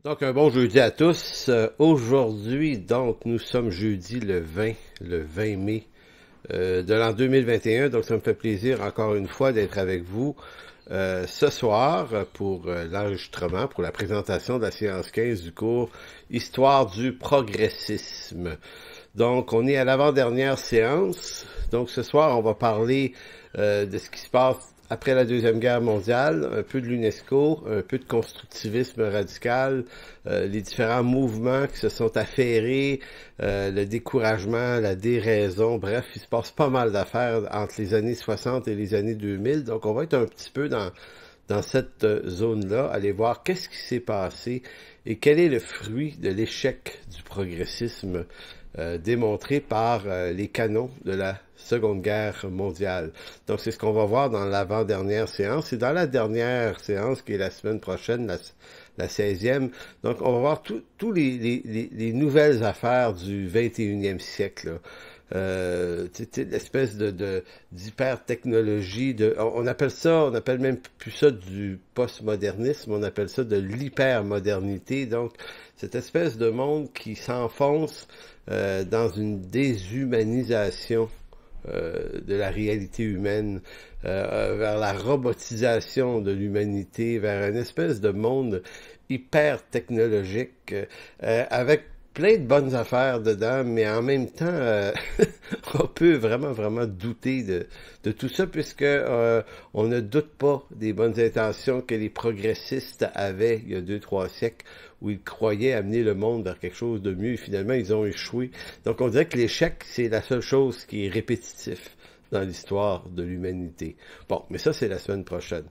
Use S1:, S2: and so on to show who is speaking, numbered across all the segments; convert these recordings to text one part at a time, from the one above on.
S1: Donc, un bon jeudi à tous. Aujourd'hui, donc, nous sommes jeudi le 20 mai de l'an 2021. Donc, ça me fait plaisir encore une fois d'être avec vous ce soir pour l'enregistrement, pour la présentation de la séance 15 du cours Histoire du progressisme. Donc, on est à l'avant-dernière séance. Donc, ce soir, on va parler de ce qui se passe après la Deuxième Guerre mondiale, un peu de l'UNESCO, un peu de constructivisme radical, les différents mouvements qui se sont affairés, le découragement, la déraison, bref, il se passe pas mal d'affaires entre les années 60 et les années 2000. Donc, on va être un petit peu dans cette zone-là, aller voir qu'est-ce qui s'est passé et quel est le fruit de l'échec du progressisme démontré par les canons de la Seconde Guerre mondiale. Donc, c'est ce qu'on va voir dans l'avant-dernière séance. Et dans la dernière séance, qui est la semaine prochaine, la 16e, donc on va voir tous les nouvelles affaires du 21e siècle, là. L'espèce d'hyper-technologie, on appelle même plus ça du postmodernisme, on appelle ça de l'hyper-modernité. Donc, cette espèce de monde qui s'enfonce dans une déshumanisation de la réalité humaine, vers la robotisation de l'humanité, vers une espèce de monde hyper technologique, avec plein de bonnes affaires dedans, mais en même temps, on peut vraiment douter de tout ça, puisque on ne doute pas des bonnes intentions que les progressistes avaient il y a 2-3 siècles, où ils croyaient amener le monde vers quelque chose de mieux, et finalement, ils ont échoué. Donc, on dirait que l'échec, c'est la seule chose qui est répétitif dans l'histoire de l'humanité. Bon, mais ça, c'est la semaine prochaine.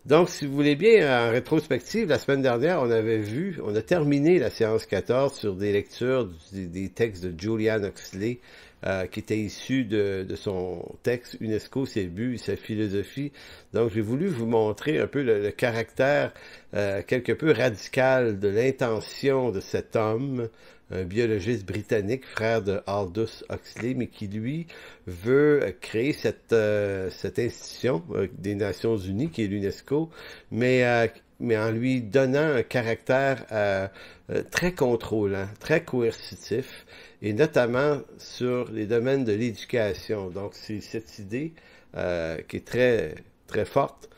S1: Donc, si vous voulez bien, en rétrospective, la semaine dernière, on a terminé la séance 14 sur des lectures des textes de Julian Huxley, qui était issu de son texte UNESCO, ses buts et sa philosophie. Donc, j'ai voulu vous montrer un peu le caractère quelque peu radical de l'intention de cet homme, un biologiste britannique, frère de Aldous Huxley, mais qui, lui, veut créer cette institution des Nations Unies, qui est l'UNESCO, mais en lui donnant un caractère très contrôlant, très coercitif, et notamment sur les domaines de l'éducation. Donc, c'est cette idée qui est très forte,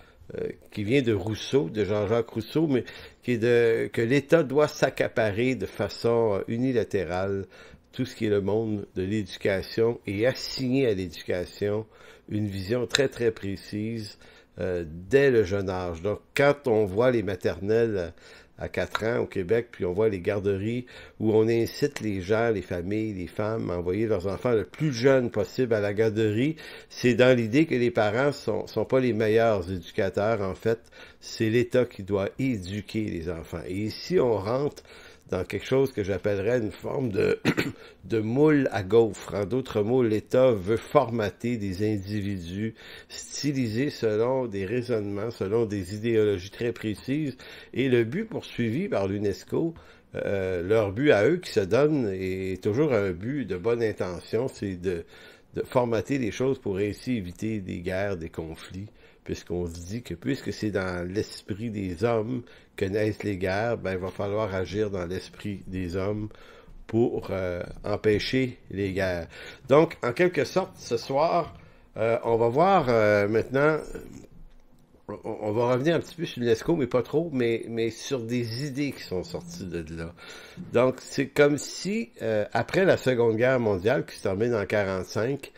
S1: qui vient de Rousseau, de Jean-Jacques Rousseau, mais qui est que l'État doit s'accaparer de façon unilatérale tout ce qui est le monde de l'éducation et assigner à l'éducation une vision très précise dès le jeune âge. Donc, quand on voit les maternelles à 4 ans au Québec, puis on voit les garderies où on incite les gens, les familles, les femmes à envoyer leurs enfants le plus jeunes possible à la garderie, c'est dans l'idée que les parents sont pas les meilleurs éducateurs, en fait. C'est l'État qui doit éduquer les enfants. Et ici, on rentre dans quelque chose que j'appellerais une forme de moule à gaufres. En d'autres mots, l'État veut formater des individus stylisés selon des raisonnements, selon des idéologies très précises. Et le but poursuivi par l'UNESCO, leur but à eux qui se donnent est toujours un but de bonne intention, c'est de formater les choses pour ainsi éviter des guerres, des conflits, puisqu'on se dit que puisque c'est dans l'esprit des hommes que naissent les guerres, ben il va falloir agir dans l'esprit des hommes pour empêcher les guerres. Donc, en quelque sorte, ce soir, on va voir maintenant, on va revenir un petit peu sur l'UNESCO, mais pas trop, mais sur des idées qui sont sorties de là. Donc, c'est comme si, après la Seconde Guerre mondiale, qui se termine en 1945,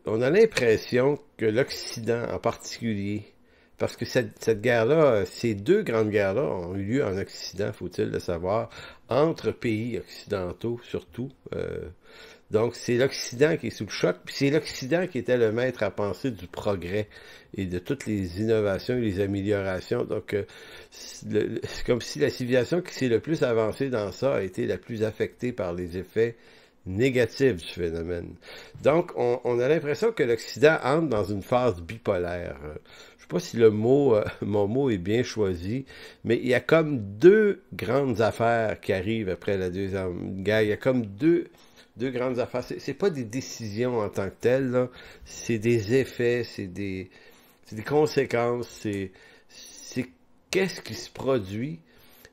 S1: on a l'impression que l'Occident en particulier, parce que cette guerre-là, ces deux grandes guerres-là ont eu lieu en Occident, faut-il le savoir, entre pays occidentaux surtout. Donc c'est l'Occident qui est sous le choc, puis c'est l'Occident qui était le maître à penser du progrès et de toutes les innovations et les améliorations. Donc c'est comme si la civilisation qui s'est le plus avancée dans ça a été la plus affectée par les effets négatif du phénomène. Donc, on a l'impression que l'Occident entre dans une phase bipolaire. Je sais pas si mon mot est bien choisi, mais il y a comme deux grandes affaires qui arrivent après la Deuxième Guerre. Il y a comme deux deux grandes affaires. C'est pas des décisions en tant que telles, là. C'est des effets, c'est des conséquences, c'est qu'est-ce qui se produit,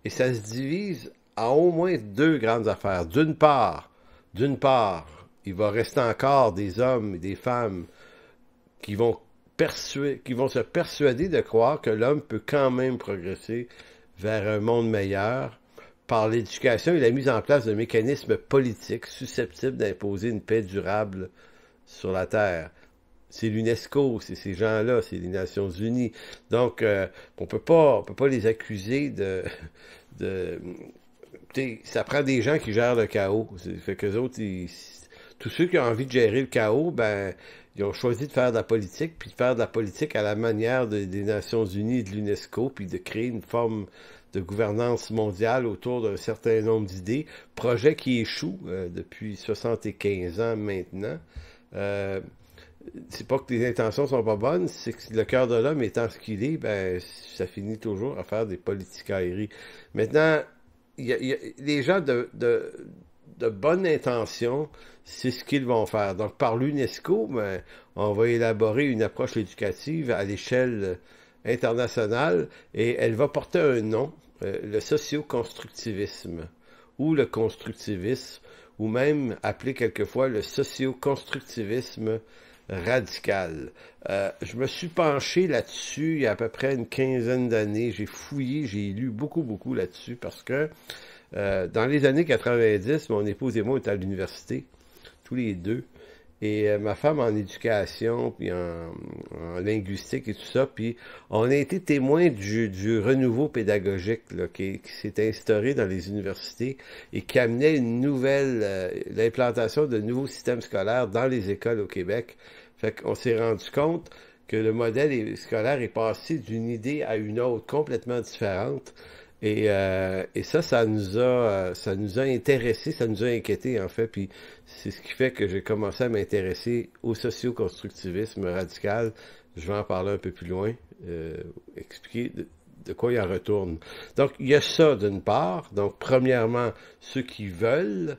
S1: et ça se divise en au moins deux grandes affaires. D'une part, il va rester encore des hommes et des femmes qui vont qui vont se persuader de croire que l'homme peut quand même progresser vers un monde meilleur par l'éducation et la mise en place de mécanismes politiques susceptibles d'imposer une paix durable sur la Terre. C'est l'UNESCO, c'est ces gens-là, c'est les Nations Unies. Donc, on peut pas les accuser de ça prend des gens qui gèrent le chaos. Fait qu'eux autres, tous ceux qui ont envie de gérer le chaos, ben, ils ont choisi de faire de la politique, puis de faire de la politique à la manière des Nations Unies et de l'UNESCO, puis de créer une forme de gouvernance mondiale autour d'un certain nombre d'idées. Projet qui échoue depuis 75 ans maintenant. C'est pas que les intentions sont pas bonnes, c'est que le cœur de l'homme étant ce qu'il est, ben, ça finit toujours à faire des politicailleries. Maintenant, les gens de bonne intention, c'est ce qu'ils vont faire. Donc, par l'UNESCO, ben, on va élaborer une approche éducative à l'échelle internationale et elle va porter un nom, le socio-constructivisme ou le constructivisme, ou même appelé quelquefois le socio-constructivisme radical. Je me suis penché là-dessus il y a à peu près une quinzaine d'années. J'ai fouillé, j'ai lu beaucoup là-dessus parce que dans les années 90, mon épouse et moi étions à l'université, tous les deux, et ma femme en éducation, puis en linguistique et tout ça, puis on a été témoins du renouveau pédagogique là, qui s'est instauré dans les universités et qui amenait une nouvelle, l'implantation de nouveaux systèmes scolaires dans les écoles au Québec. Fait qu'on s'est rendu compte que le modèle scolaire est passé d'une idée à une autre complètement différente. Et ça nous a intéressés, ça nous a inquiétés en fait, puis c'est ce qui fait que j'ai commencé à m'intéresser au socio-constructivisme radical. Je vais en parler un peu plus loin, expliquer de quoi il en retourne. Donc, il y a ça d'une part. Donc, premièrement, ceux qui veulent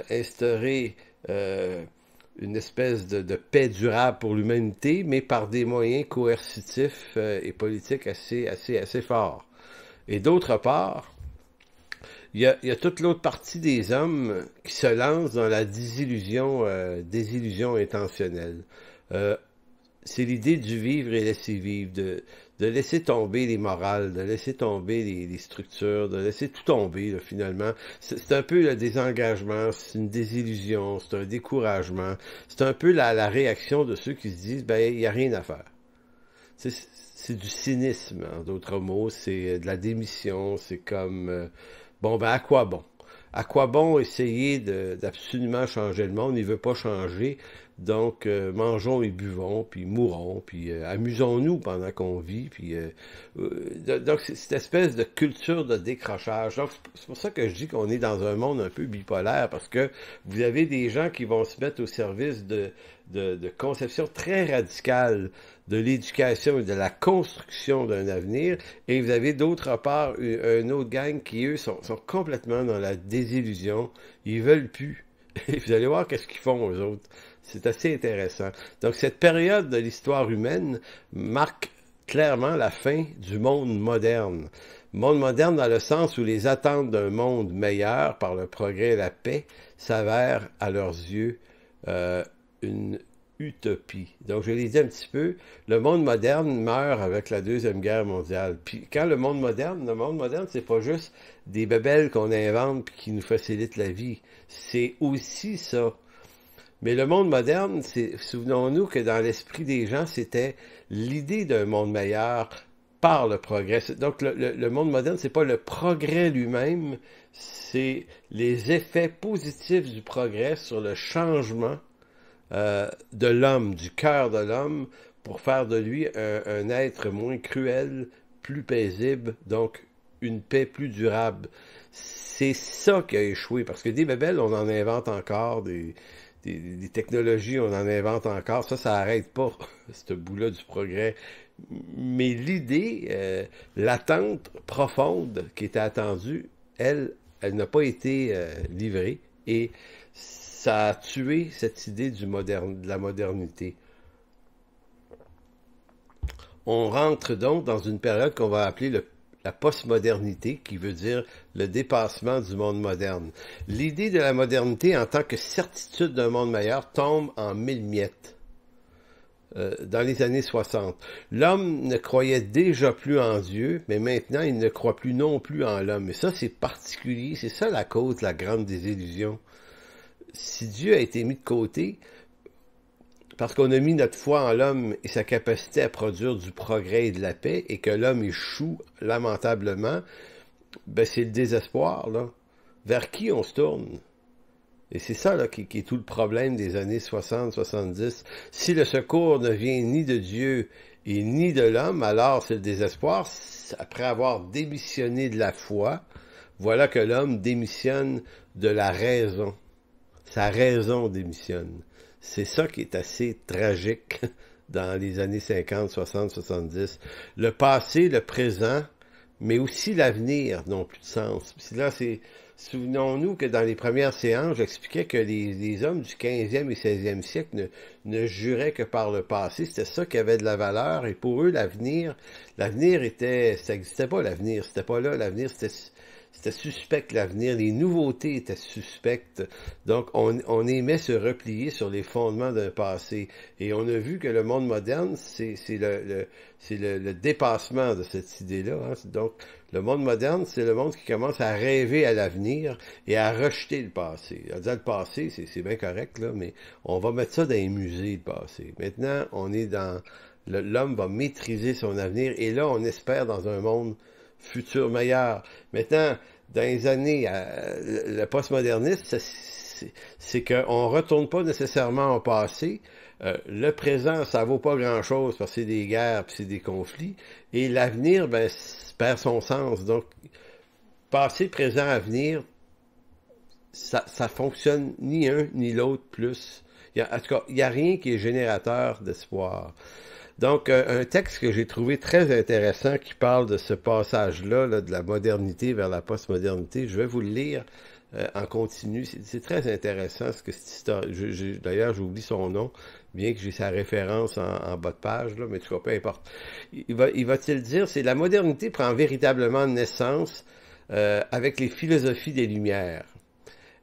S1: instaurer une espèce de paix durable pour l'humanité, mais par des moyens coercitifs et politiques assez forts. Et d'autre part, il y a toute l'autre partie des hommes qui se lancent dans la désillusion intentionnelle. C'est l'idée du vivre et laisser vivre, de laisser tomber les morales, de laisser tomber les structures, de laisser tout tomber là, finalement. C'est un peu le désengagement, c'est une désillusion, c'est un découragement. C'est un peu la réaction de ceux qui se disent, ben, il n'y a rien à faire. C'est du cynisme, en d'autres mots, c'est de la démission, c'est comme, bon, ben à quoi bon? À quoi bon essayer d'absolument changer le monde? Il veut pas changer, donc mangeons et buvons, puis mourons, puis amusons-nous pendant qu'on vit, puis donc c'est cette espèce de culture de décrochage. Donc c'est pour ça que je dis qu'on est dans un monde un peu bipolaire, parce que vous avez des gens qui vont se mettre au service de conceptions très radicales de l'éducation et de la construction d'un avenir, et vous avez d'autre part une autre gang qui, eux, sont complètement dans la désillusion, ils veulent plus. Et vous allez voir qu'est-ce qu'ils font, eux autres. C'est assez intéressant. Donc, cette période de l'histoire humaine marque clairement la fin du monde moderne. Monde moderne dans le sens où les attentes d'un monde meilleur par le progrès et la paix s'avèrent à leurs yeux une utopie. Donc, je l'ai dit un petit peu, le monde moderne meurt avec la Deuxième Guerre mondiale. Puis, quand le monde moderne, c'est pas juste des bébelles qu'on invente puis qui nous facilitent la vie. C'est aussi ça. Mais le monde moderne, souvenons-nous que dans l'esprit des gens, c'était l'idée d'un monde meilleur par le progrès. Donc, le monde moderne, c'est pas le progrès lui-même, c'est les effets positifs du progrès sur le changement de l'homme, du cœur de l'homme, pour faire de lui un être moins cruel, plus paisible, donc une paix plus durable. C'est ça qui a échoué, parce que des bébelles, on en invente encore, des technologies, on en invente encore, ça n'arrête pas, ce bout-là du progrès. Mais l'idée, l'attente profonde qui était attendue, elle n'a pas été livrée, et ça a tué cette idée de la modernité. On rentre donc dans une période qu'on va appeler la postmodernité, qui veut dire le dépassement du monde moderne. L'idée de la modernité en tant que certitude d'un monde meilleur tombe en mille miettes dans les années 60. L'homme ne croyait déjà plus en Dieu, mais maintenant il ne croit plus non plus en l'homme. Et ça, c'est particulier, c'est ça la cause de la grande désillusion. Si Dieu a été mis de côté, parce qu'on a mis notre foi en l'homme et sa capacité à produire du progrès et de la paix, et que l'homme échoue lamentablement, ben c'est le désespoir, là. Vers qui on se tourne? Et c'est ça là, qui est tout le problème des années 60-70. Si le secours ne vient ni de Dieu et ni de l'homme, alors c'est le désespoir. Après avoir démissionné de la foi, voilà que l'homme démissionne de la raison. Sa raison démissionne. C'est ça qui est assez tragique dans les années 50, 60, 70. Le passé, le présent, mais aussi l'avenir n'ont plus de sens. Puis là, souvenons-nous que dans les premières séances, j'expliquais que les hommes du 15e et 16e siècle ne juraient que par le passé. C'était ça qui avait de la valeur. Et pour eux, l'avenir ça n'existait pas l'avenir. C'était pas là. L'avenir, c'était suspect, l'avenir. Les nouveautés étaient suspectes. Donc, on aimait se replier sur les fondements d'un passé. Et on a vu que le monde moderne, c'est le dépassement de cette idée-là. Hein. Donc, le monde moderne, c'est le monde qui commence à rêver à l'avenir et à rejeter le passé. À dire le passé, c'est bien correct, là, mais on va mettre ça dans les musées, le passé. Maintenant, on est dans... L'homme va maîtriser son avenir et là, on espère dans un monde futur meilleur. Maintenant, dans les années, le postmoderniste, c'est qu'on ne retourne pas nécessairement au passé. Le présent, ça vaut pas grand-chose parce que c'est des guerres puis c'est des conflits. Et l'avenir, ben, perd son sens. Donc, passé, présent, avenir, ça fonctionne ni un ni l'autre plus. En tout cas, il n'y a rien qui est générateur d'espoir. Donc, un texte que j'ai trouvé très intéressant qui parle de ce passage-là, là, de la modernité vers la postmodernité, je vais vous le lire en continu. C'est très intéressant ce que cette histoire... D'ailleurs, j'oublie son nom, bien que j'ai sa référence en bas de page, là, mais tu vois, peu importe. Il va-t-il dire, c'est la modernité prend véritablement naissance avec les philosophies des Lumières.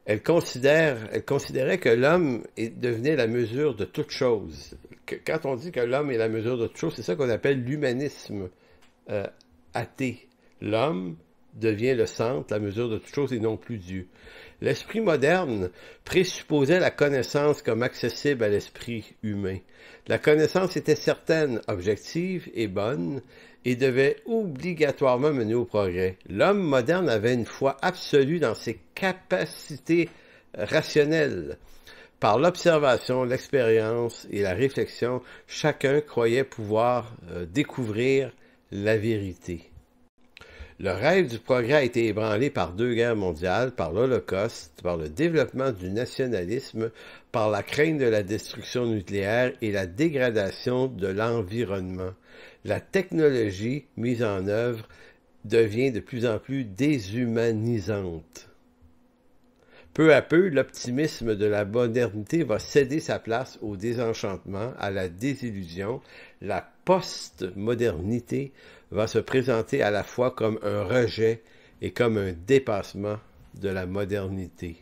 S1: Elle considérait que l'homme devenait la mesure de toute chose. Quand on dit que l'homme est la mesure de toute chose, c'est ça qu'on appelle l'humanisme athée. L'homme devient le centre, la mesure de toute chose et non plus Dieu. L'esprit moderne présupposait la connaissance comme accessible à l'esprit humain. La connaissance était certaine, objective et bonne, et devait obligatoirement mener au progrès. L'homme moderne avait une foi absolue dans ses capacités rationnelles. Par l'observation, l'expérience et la réflexion, chacun croyait pouvoir découvrir la vérité. Le rêve du progrès a été ébranlé par 2 guerres mondiales, par l'Holocauste, par le développement du nationalisme, par la crainte de la destruction nucléaire et la dégradation de l'environnement. La technologie mise en œuvre devient de plus en plus déshumanisante. Peu à peu, l'optimisme de la modernité va céder sa place au désenchantement, à la désillusion. La post-modernité va se présenter à la fois comme un rejet et comme un dépassement de la modernité.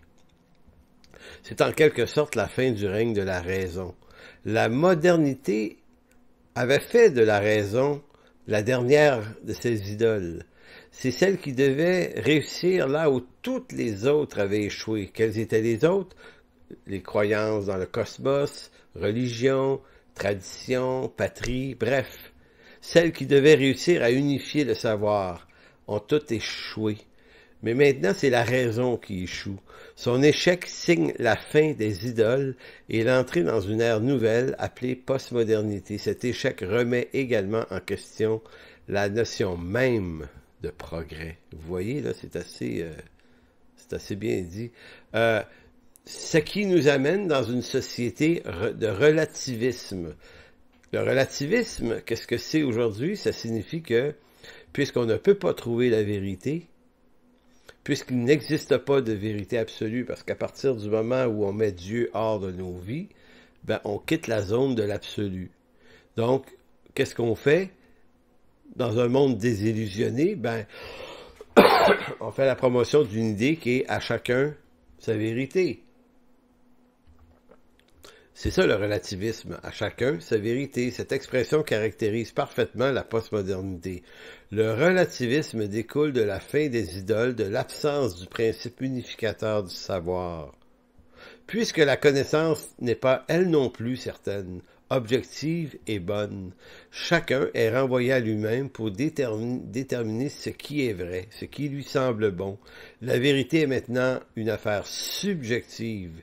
S1: C'est en quelque sorte la fin du règne de la raison. La modernité avait fait de la raison la dernière de ses idoles. C'est celle qui devait réussir là où toutes les autres avaient échoué. Quelles étaient les autres? Les croyances dans le cosmos, religion, tradition, patrie, bref. Celles qui devaient réussir à unifier le savoir ont toutes échoué. Mais maintenant, c'est la raison qui échoue. Son échec signe la fin des idoles et l'entrée dans une ère nouvelle appelée postmodernité. Cet échec remet également en question la notion même de progrès. Vous voyez, là, c'est assez bien dit. Ce qui nous amène dans une société de relativisme. Le relativisme, qu'est-ce que c'est aujourd'hui? Ça signifie que, puisqu'on ne peut pas trouver la vérité, puisqu'il n'existe pas de vérité absolue, parce qu'à partir du moment où on met Dieu hors de nos vies, ben, on quitte la zone de l'absolu. Donc, qu'est-ce qu'on fait? Dans un monde désillusionné, ben, on fait la promotion d'une idée qui est à chacun sa vérité. C'est ça le relativisme, à chacun sa vérité. Cette expression caractérise parfaitement la postmodernité. Le relativisme découle de la fin des idoles, de l'absence du principe unificateur du savoir. Puisque la connaissance n'est pas elle non plus certaine, objective et bonne, chacun est renvoyé à lui-même pour déterminer ce qui est vrai, ce qui lui semble bon. La vérité est maintenant une affaire subjective.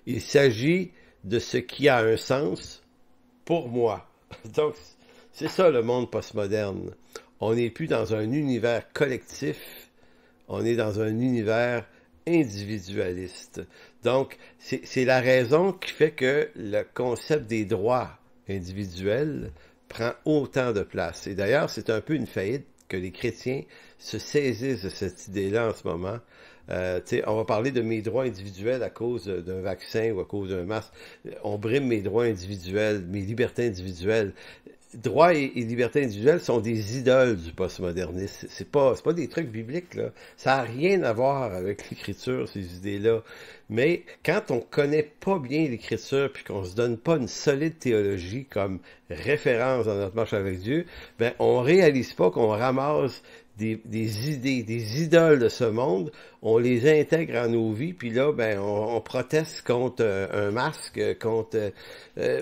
S1: Il s'agit de ce qui a un sens pour moi. Donc, c'est ça le monde postmoderne. On n'est plus dans un univers collectif, on est dans un univers individualiste. Donc, c'est la raison qui fait que le concept des droits individuels prend autant de place. Et d'ailleurs, c'est un peu une faillite que les chrétiens se saisissent de cette idée-là en ce moment. On va parler de mes droits individuels à cause d'un vaccin ou à cause d'un masque. On brime mes droits individuels, mes libertés individuelles. Droits et libertés individuelles sont des idoles du postmodernisme. C'est pas des trucs bibliques, là. Ça n'a rien à voir avec l'écriture, ces idées-là. Mais quand on connaît pas bien l'écriture puis qu'on se donne pas une solide théologie comme référence dans notre marche avec Dieu, ben, on réalise pas qu'on ramasse des idées, des idoles de ce monde, on les intègre en nos vies, puis là, ben, on proteste contre un masque, contre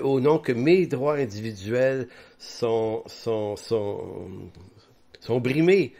S1: au nom que mes droits individuels sont brimés.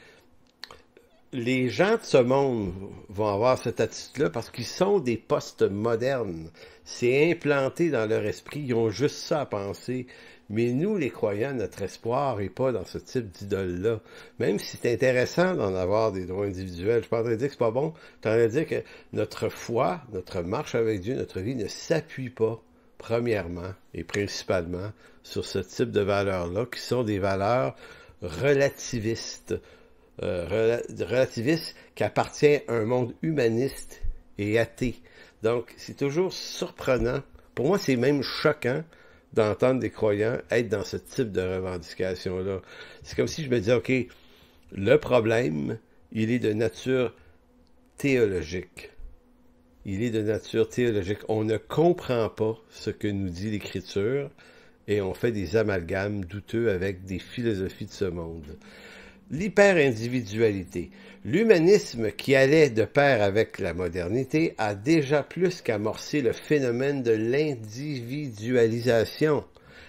S1: Les gens de ce monde vont avoir cette attitude-là parce qu'ils sont des post-modernes. C'est implanté dans leur esprit, ils ont juste ça à penser. Mais nous, les croyants, notre espoir n'est pas dans ce type d'idole-là. Même si c'est intéressant d'en avoir des droits individuels, je ne suis pas en train de dire que c'est pas bon. Je suis en train de dire que notre foi, notre marche avec Dieu, notre vie ne s'appuie pas, premièrement et principalement, sur ce type de valeurs-là, qui sont des valeurs relativistes. Relativiste qui appartient à un monde humaniste et athée. Donc, c'est toujours surprenant. Pour moi, c'est même choquant d'entendre des croyants être dans ce type de revendication-là. C'est comme si je me disais, OK, le problème, il est de nature théologique. Il est de nature théologique. On ne comprend pas ce que nous dit l'Écriture et on fait des amalgames douteux avec des philosophies de ce monde. L'hyper-individualité. L'humanisme qui allait de pair avec la modernité a déjà plus qu'amorcé le phénomène de l'individualisation.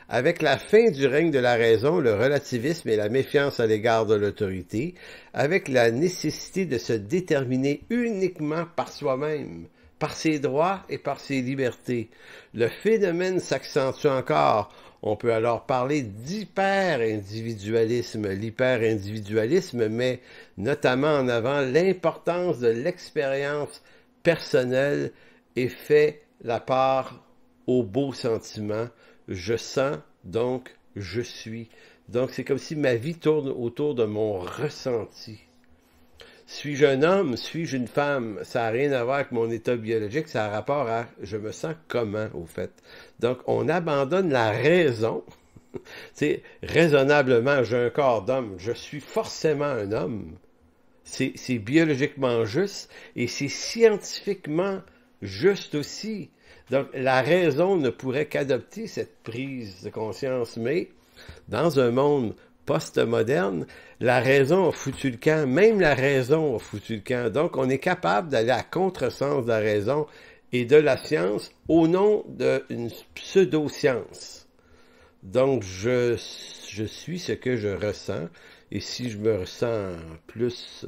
S1: Avec la fin du règne de la raison, le relativisme et la méfiance à l'égard de l'autorité, avec la nécessité de se déterminer uniquement par soi-même, par ses droits et par ses libertés. Le phénomène s'accentue encore. On peut alors parler d'hyper-individualisme. L'hyper-individualisme met notamment en avant l'importance de l'expérience personnelle et fait la part aux beaux sentiments. Je sens, donc je suis. Donc c'est comme si ma vie tourne autour de mon ressenti. Suis-je un homme? Suis-je une femme? Ça n'a rien à voir avec mon état biologique, ça a rapport à je me sens comment, au fait. Donc, on abandonne la raison. C'est raisonnablement, j'ai un corps d'homme, je suis forcément un homme. C'est biologiquement juste et c'est scientifiquement juste aussi. Donc, la raison ne pourrait qu'adopter cette prise de conscience, mais dans un monde post-moderne, la raison a foutu le camp, même la raison a foutu le camp. Donc, on est capable d'aller à contresens de la raison et de la science au nom d'une pseudo-science. Donc, je suis ce que je ressens, et si je me ressens plus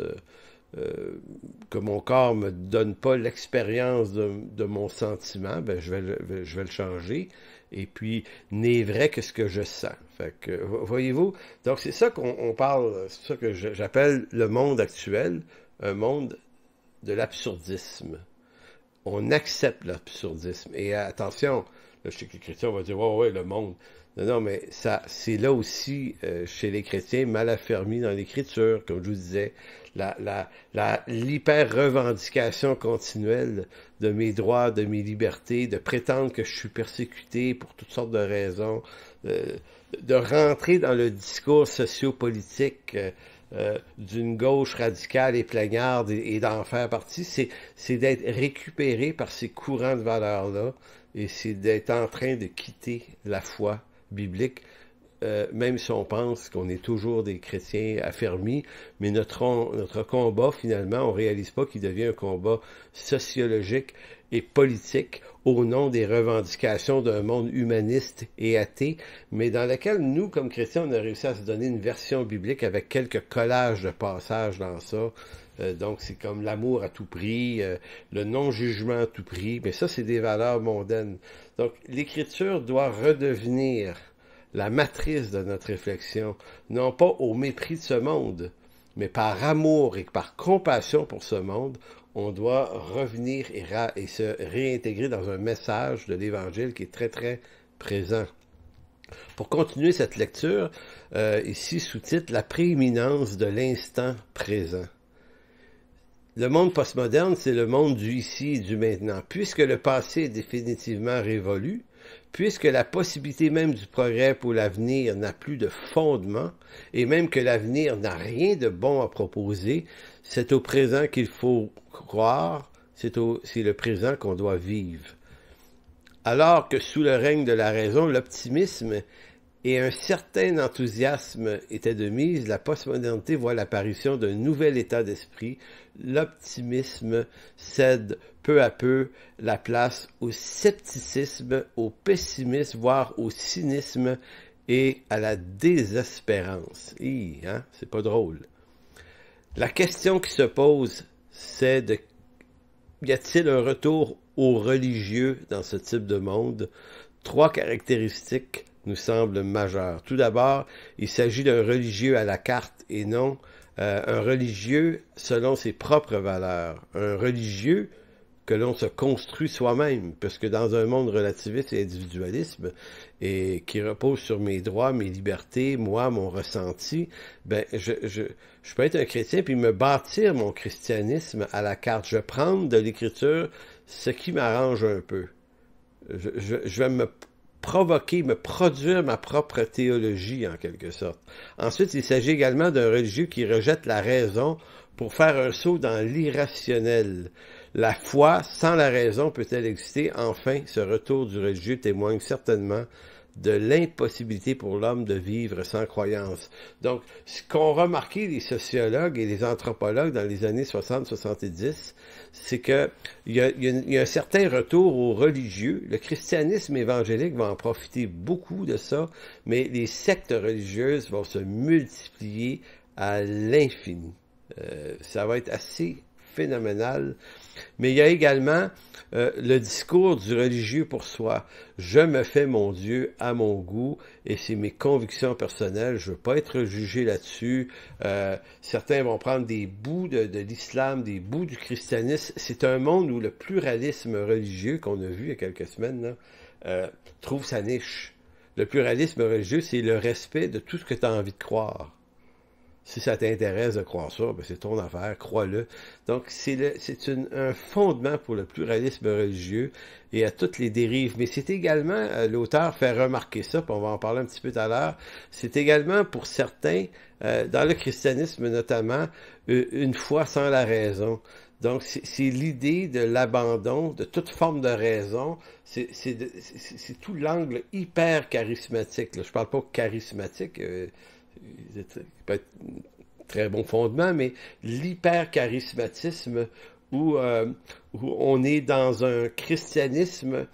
S1: que mon corps me donne pas l'expérience de mon sentiment, ben je vais le changer. Et puis, n'est vrai que ce que je sens. Fait que, voyez-vous, donc c'est ça qu'on parle, c'est ça que j'appelle le monde actuel, un monde de l'absurdisme. On accepte l'absurdisme. Et attention, là, je sais que les chrétiens vont dire, ouais, le monde. Non, non, mais ça, c'est là aussi, chez les chrétiens, mal affermi dans l'Écriture, comme je vous disais, l'hyper-revendication continuelle de mes droits, de mes libertés, de prétendre que je suis persécuté pour toutes sortes de raisons, euh, de rentrer dans le discours sociopolitique d'une gauche radicale et plaignarde et d'en faire partie, c'est d'être récupéré par ces courants de valeurs-là, et c'est d'être en train de quitter la foi biblique, même si on pense qu'on est toujours des chrétiens affermis, mais notre combat, finalement, on réalise pas qu'il devient un combat sociologique et politique au nom des revendications d'un monde humaniste et athée, mais dans lequel nous, comme chrétiens, on a réussi à se donner une version biblique avec quelques collages de passages dans ça. Donc, c'est comme l'amour à tout prix, le non-jugement à tout prix, mais ça, c'est des valeurs mondaines. Donc, l'Écriture doit redevenir la matrice de notre réflexion, non pas au mépris de ce monde, mais par amour et par compassion pour ce monde, on doit revenir et se réintégrer dans un message de l'Évangile qui est très, très présent. Pour continuer cette lecture, ici, sous-titre « La prééminence de l'instant présent ». Le monde postmoderne, c'est le monde du ici et du maintenant. Puisque le passé est définitivement révolu, puisque la possibilité même du progrès pour l'avenir n'a plus de fondement, et même que l'avenir n'a rien de bon à proposer, c'est au présent qu'il faut croire, c'est le présent qu'on doit vivre. Alors que sous le règne de la raison, l'optimisme et un certain enthousiasme étaient de mise, la postmodernité voit l'apparition d'un nouvel état d'esprit. L'optimisme cède peu à peu la place au scepticisme, au pessimisme, voire au cynisme et à la désespérance. C'est pas drôle. La question qui se pose, c'est y a-t-il un retour aux religieux dans ce type de monde? 3 caractéristiques nous semblent majeures. Tout d'abord, il s'agit d'un religieux à la carte et non un religieux selon ses propres valeurs. Un religieux que l'on se construit soi-même, parce que dans un monde relativiste et individualisme, et qui repose sur mes droits, mes libertés, moi, mon ressenti, je peux être un chrétien puis me bâtir mon christianisme à la carte. Je vais prendre de l'Écriture ce qui m'arrange un peu. Je vais me provoquer, me produire ma propre théologie, en quelque sorte. Ensuite, il s'agit également d'un religieux qui rejette la raison pour faire un saut dans l'irrationnel. La foi, sans la raison, peut-elle exister? Enfin, ce retour du religieux témoigne certainement de l'impossibilité pour l'homme de vivre sans croyance. Donc, ce qu'ont remarqué les sociologues et les anthropologues dans les années 60-70, c'est que il y a un certain retour aux religieux. Le christianisme évangélique va en profiter beaucoup de ça, mais les sectes religieuses vont se multiplier à l'infini. Ça va être assez phénoménal. Mais il y a également le discours du religieux pour soi. Je me fais mon Dieu à mon goût et c'est mes convictions personnelles. Je veux pas être jugé là-dessus. Certains vont prendre des bouts de l'islam, des bouts du christianisme. C'est un monde où le pluralisme religieux qu'on a vu il y a quelques semaines là, trouve sa niche. Le pluralisme religieux, c'est le respect de tout ce que tu as envie de croire. Si ça t'intéresse de croire ça, c'est ton affaire, crois-le. Donc, c'est un fondement pour le pluralisme religieux et à toutes les dérives. Mais c'est également, l'auteur fait remarquer ça, puis on va en parler un petit peu tout à l'heure, c'est également pour certains, dans le christianisme notamment, une foi sans la raison. Donc, c'est l'idée de l'abandon de toute forme de raison. C'est tout l'angle hyper charismatique. Là. Je parle pas charismatique, peut être très bon fondement, mais l'hyper-charismatisme où on est dans un christianisme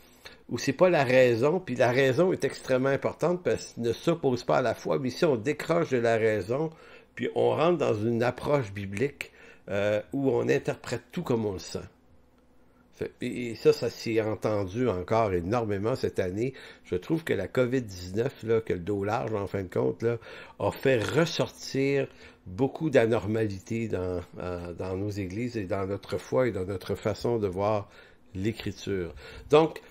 S1: où c'est pas la raison, puis la raison est extrêmement importante parce qu'elle ne s'oppose pas à la foi, mais ici on décroche de la raison, puis on rentre dans une approche biblique où on interprète tout comme on le sent. Et ça s'est entendu encore énormément cette année. Je trouve que la COVID-19, là, que le dos large, en fin de compte, là, a fait ressortir beaucoup d'anormalité dans nos églises et dans notre foi et dans notre façon de voir l'Écriture. Donc,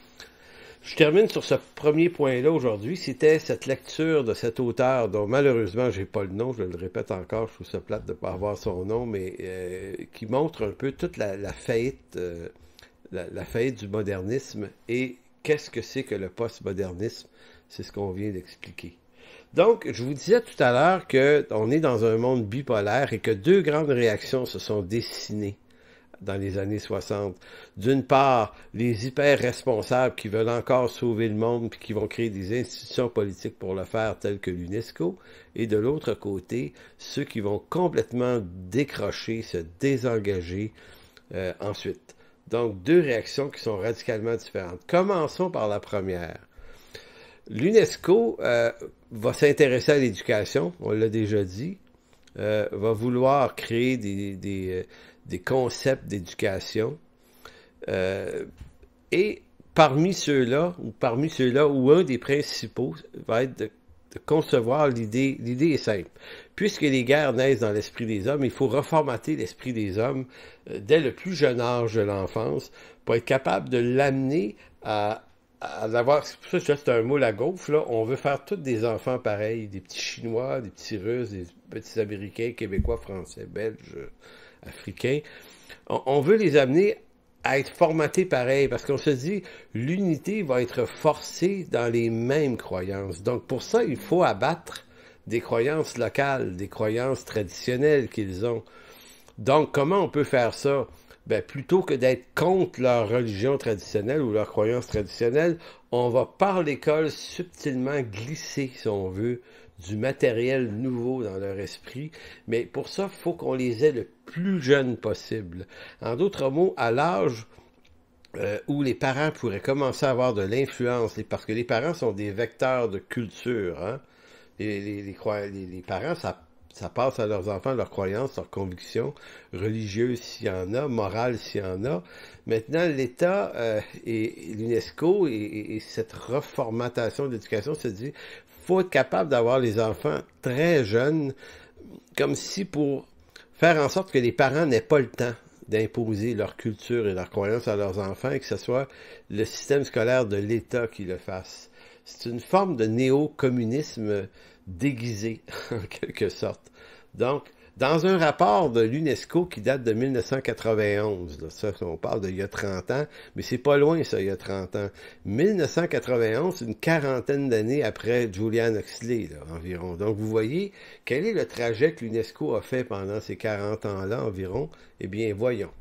S1: Je termine sur ce premier point-là aujourd'hui. C'était cette lecture de cet auteur dont malheureusement j'ai pas le nom, je le répète encore, je trouve ça plate de ne pas avoir son nom, mais qui montre un peu toute la faillite, la faillite du modernisme et qu'est-ce que c'est que le postmodernisme. C'est ce qu'on vient d'expliquer. Donc, je vous disais tout à l'heure qu'on est dans un monde bipolaire et que deux grandes réactions se sont dessinées dans les années 60. D'une part, les hyper-responsables qui veulent encore sauver le monde puis qui vont créer des institutions politiques pour le faire, telles que l'UNESCO, et de l'autre côté, ceux qui vont complètement décrocher, se désengager ensuite. Donc, deux réactions qui sont radicalement différentes. Commençons par la première. L'UNESCO va s'intéresser à l'éducation, on l'a déjà dit, va vouloir créer des concepts d'éducation. Et parmi ceux-là, où un des principaux va être de concevoir l'idée est simple. Puisque les guerres naissent dans l'esprit des hommes, il faut reformater l'esprit des hommes dès le plus jeune âge de l'enfance pour être capable de l'amener à avoir, c'est pour ça que c'est un moule à gaufre, là. On veut faire tous des enfants pareils, des petits Chinois, des petits Russes, des petits Américains, Québécois, Français, Belges, Africains. On veut les amener à être formatés pareil, parce qu'on se dit, l'unité va être forcée dans les mêmes croyances. Donc pour ça, il faut abattre des croyances locales, des croyances traditionnelles qu'ils ont. Donc comment on peut faire ça? Ben, plutôt que d'être contre leur religion traditionnelle ou leur croyance traditionnelle, on va par l'école subtilement glisser, si on veut, du matériel nouveau dans leur esprit. Mais pour ça, il faut qu'on les ait le plus jeunes possible. En d'autres mots, à l'âge où les parents pourraient commencer à avoir de l'influence, parce que les parents sont des vecteurs de culture, hein? Les parents, ça passe à leurs enfants leurs croyances, leurs convictions religieuses s'il y en a, morales s'il y en a. Maintenant, l'État et l'UNESCO et cette reformatation de l'éducation se dit, faut être capable d'avoir les enfants très jeunes, comme si pour faire en sorte que les parents n'aient pas le temps d'imposer leur culture et leurs croyances à leurs enfants et que ce soit le système scolaire de l'État qui le fasse. C'est une forme de néo-communisme déguisé, en quelque sorte. Donc, dans un rapport de l'UNESCO qui date de 1991, là, ça, on parle d'il y a 30 ans, mais c'est pas loin, ça, il y a 30 ans. 1991, c'est une quarantaine d'années après Julian Huxley, là, environ. Donc, vous voyez, quel est le trajet que l'UNESCO a fait pendant ces 40 ans-là environ? Eh bien, voyons.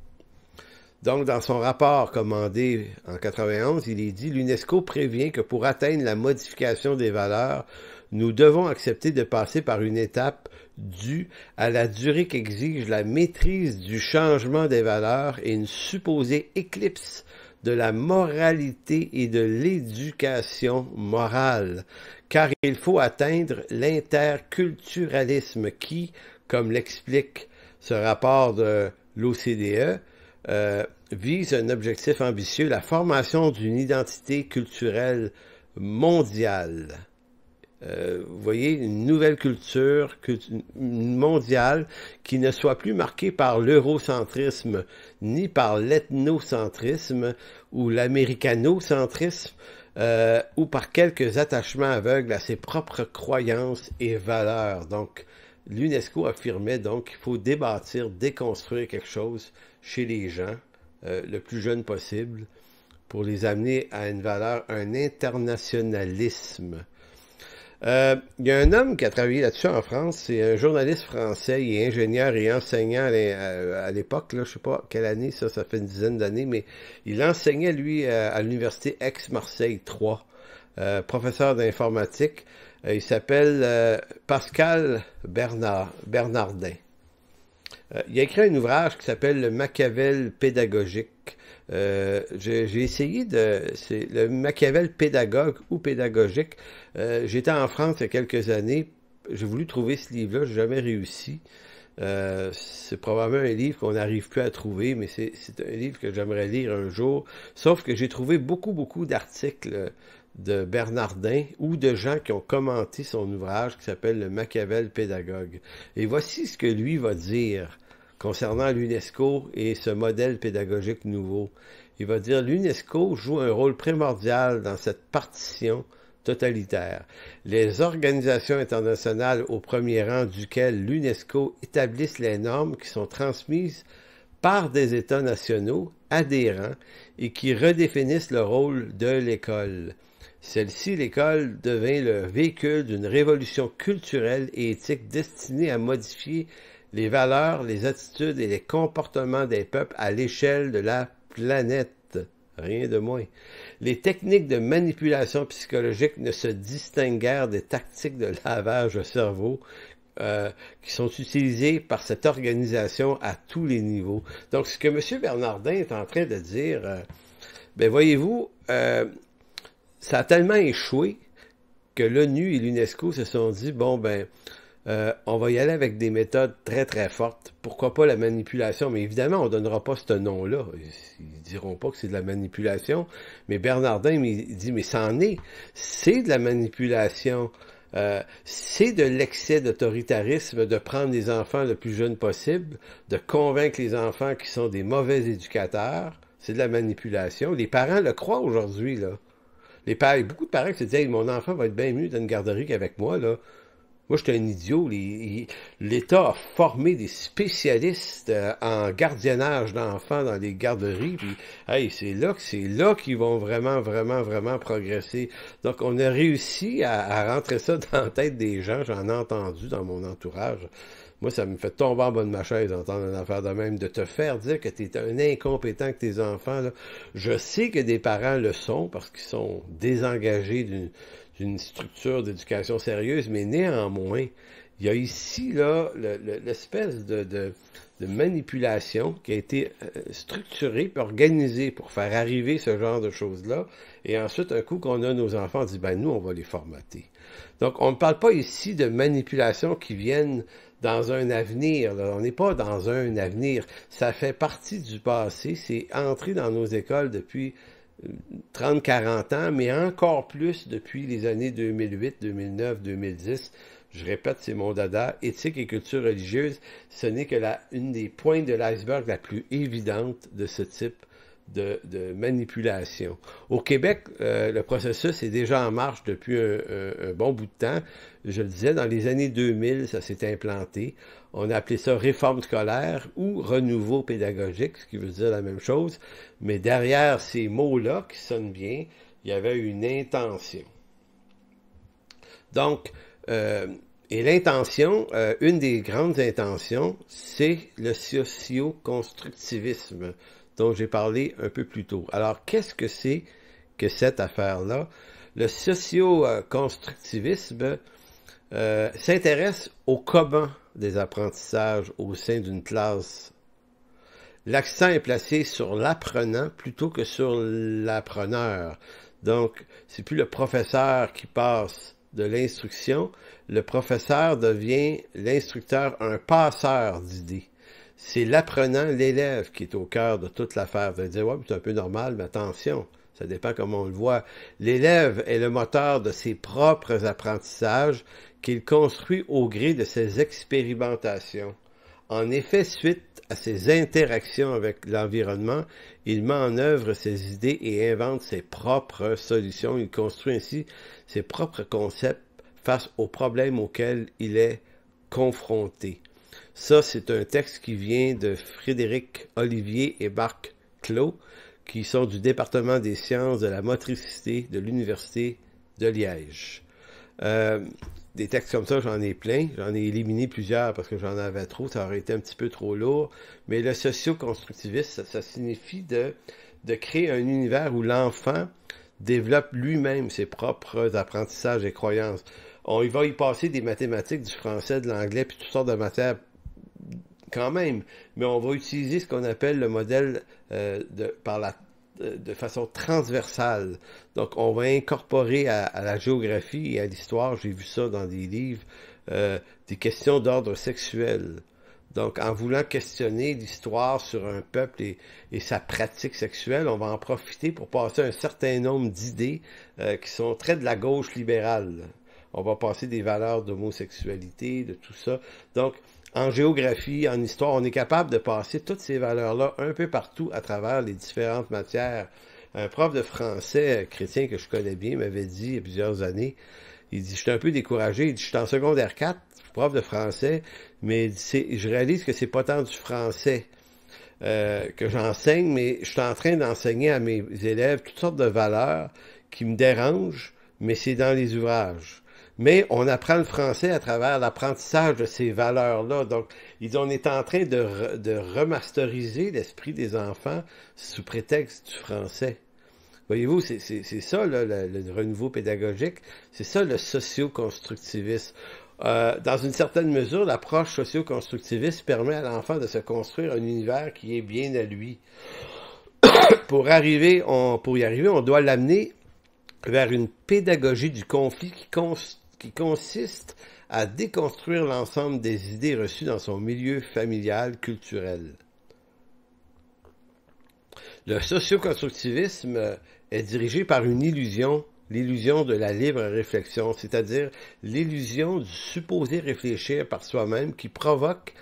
S1: Donc, dans son rapport commandé en 91, il est dit « L'UNESCO prévient que pour atteindre la modification des valeurs, nous devons accepter de passer par une étape due à la durée qu'exige la maîtrise du changement des valeurs et une supposée éclipse de la moralité et de l'éducation morale, car il faut atteindre l'interculturalisme qui, comme l'explique ce rapport de l'OCDE, vise un objectif ambitieux, la formation d'une identité culturelle mondiale. Vous voyez, une nouvelle culture mondiale qui ne soit plus marquée par l'eurocentrisme, ni par l'ethnocentrisme ou l'américanocentrisme, ou par quelques attachements aveugles à ses propres croyances et valeurs. Donc, l'UNESCO affirmait donc qu'il faut débâtir, déconstruire quelque chose chez les gens, le plus jeune possible, pour les amener à une valeur, un internationalisme. Il y a un homme qui a travaillé là-dessus en France, c'est un journaliste français, il est ingénieur et enseignant à l'époque, là, je sais pas quelle année, ça fait une dizaine d'années, mais il enseignait, lui, à l'université Aix-Marseille 3, professeur d'informatique. Il s'appelle Pascal Bernardin. Il a écrit un ouvrage qui s'appelle Le Machiavel pédagogique. J'ai essayé c'est le Machiavel pédagogue ou pédagogique. J'étais en France il y a quelques années. J'ai voulu trouver ce livre-là, j'ai jamais réussi. C'est probablement un livre qu'on n'arrive plus à trouver, mais c'est un livre que j'aimerais lire un jour. Sauf que j'ai trouvé beaucoup d'articles de Bernardin ou de gens qui ont commenté son ouvrage qui s'appelle Le Machiavel pédagogue. Et voici ce que lui va dire concernant l'UNESCO et ce modèle pédagogique nouveau. Il va dire l'UNESCO joue un rôle primordial dans cette partition totalitaire. Les organisations internationales au premier rang duquel l'UNESCO établissent les normes qui sont transmises par des États nationaux adhérents et qui redéfinissent le rôle de l'école. Celle-ci, l'école, devint le véhicule d'une révolution culturelle et éthique destinée à modifier les valeurs, les attitudes et les comportements des peuples à l'échelle de la planète. Rien de moins. Les techniques de manipulation psychologique ne se distinguent guère des tactiques de lavage de cerveau qui sont utilisées par cette organisation à tous les niveaux. Donc, ce que M. Bernardin est en train de dire, ben voyez-vous, ça a tellement échoué que l'ONU et l'UNESCO se sont dit, bon, ben, on va y aller avec des méthodes très, très fortes. Pourquoi pas la manipulation? Mais évidemment, on ne donnera pas ce nom-là. Ils diront pas que c'est de la manipulation. Mais Bernardin, il dit, mais ça en est. C'est de la manipulation. C'est de l'excès d'autoritarisme de prendre les enfants le plus jeunes possible, de convaincre les enfants qui sont des mauvais éducateurs. C'est de la manipulation. Les parents le croient aujourd'hui, là. Beaucoup de parents qui se disent, hey, mon enfant va être bien mieux dans une garderie qu'avec moi, là. Moi, j'étais un idiot. L'État a formé des spécialistes en gardiennage d'enfants dans les garderies. Puis, hey, c'est là qu'ils vont vraiment, vraiment, vraiment progresser. Donc, on a réussi à rentrer ça dans la tête des gens. J'en ai entendu dans mon entourage. Moi, ça me fait tomber en bas de ma chaise d'entendre une affaire de même, de te faire dire que tu es un incompétent que tes enfants, là. Je sais que des parents le sont parce qu'ils sont désengagés d'une structure d'éducation sérieuse, mais néanmoins, il y a ici là l'espèce de manipulation qui a été structurée puis organisée pour faire arriver ce genre de choses-là. Et ensuite, un coup qu'on a nos enfants, on dit, ben nous, on va les formater. Donc, on ne parle pas ici de manipulation qui viennent dans un avenir, là. On n'est pas dans un avenir. Ça fait partie du passé. C'est entré dans nos écoles depuis 30-40 ans, mais encore plus depuis les années 2008, 2009, 2010. Je répète, c'est mon dada. Éthique et culture religieuse, ce n'est que une des pointes de l'iceberg la plus évidente de ce type de manipulation. Au Québec, le processus est déjà en marche depuis un bon bout de temps. Je le disais, dans les années 2000, ça s'est implanté. On a appelé ça réforme scolaire ou renouveau pédagogique, ce qui veut dire la même chose. Mais derrière ces mots-là, qui sonnent bien, il y avait une intention. Donc, et l'intention, une des grandes intentions, c'est le socio-constructivisme dont j'ai parlé un peu plus tôt. Alors, qu'est-ce que c'est que cette affaire-là? Le socio-constructivisme s'intéresse au commun des apprentissages au sein d'une classe. L'accent est placé sur l'apprenant plutôt que sur l'appreneur. Donc, c'est plus le professeur qui passe de l'instruction. Le professeur devient l'instructeur, un passeur d'idées. C'est l'apprenant, l'élève qui est au cœur de toute l'affaire. Vous allez dire, ouais, c'est un peu normal, mais attention, ça dépend comment on le voit. L'élève est le moteur de ses propres apprentissages qu'il construit au gré de ses expérimentations. En effet, suite à ses interactions avec l'environnement, il met en œuvre ses idées et invente ses propres solutions. Il construit ainsi ses propres concepts face aux problèmes auxquels il est confronté. Ça, c'est un texte qui vient de Frédéric Olivier et Marc Clos, qui sont du département des sciences de la motricité de l'Université de Liège. Des textes comme ça, j'en ai plein. J'en ai éliminé plusieurs parce que j'en avais trop. Ça aurait été un petit peu trop lourd. Mais le socio-constructivisme, ça signifie de créer un univers où l'enfant développe lui-même ses propres apprentissages et croyances. Il va y passer des mathématiques, du français, de l'anglais, puis toutes sortes de matières quand même. Mais on va utiliser ce qu'on appelle le modèle de façon transversale. Donc, on va incorporer à la géographie et à l'histoire, j'ai vu ça dans des livres, des questions d'ordre sexuel. Donc, en voulant questionner l'histoire sur un peuple et sa pratique sexuelle, on va en profiter pour passer un certain nombre d'idées qui sont très de la gauche libérale. on va passer des valeurs d'homosexualité, de tout ça. Donc, en géographie, en histoire, on est capable de passer toutes ces valeurs-là un peu partout à travers les différentes matières. Un prof de français chrétien que je connais bien m'avait dit il y a plusieurs années, il dit, je suis un peu découragé, il dit, je suis en secondaire 4, je suis prof de français, mais je réalise que c'est pas tant du français que j'enseigne, mais je suis en train d'enseigner à mes élèves toutes sortes de valeurs qui me dérangent, mais c'est dans les ouvrages. Mais on apprend le français à travers l'apprentissage de ces valeurs-là. Donc, on est en train de remasteriser l'esprit des enfants sous prétexte du français. Voyez-vous, c'est ça là, le renouveau pédagogique, c'est ça le socio-constructivisme. Dans une certaine mesure, l'approche socio-constructiviste permet à l'enfant de se construire un univers qui est bien à lui. Pour y arriver, on doit l'amener vers une pédagogie du conflit qui consiste à déconstruire l'ensemble des idées reçues dans son milieu familial, culturel. Le socio-constructivisme est dirigé par une illusion, l'illusion de la libre réflexion, c'est-à-dire l'illusion du supposé réfléchir par soi-même qui provoque,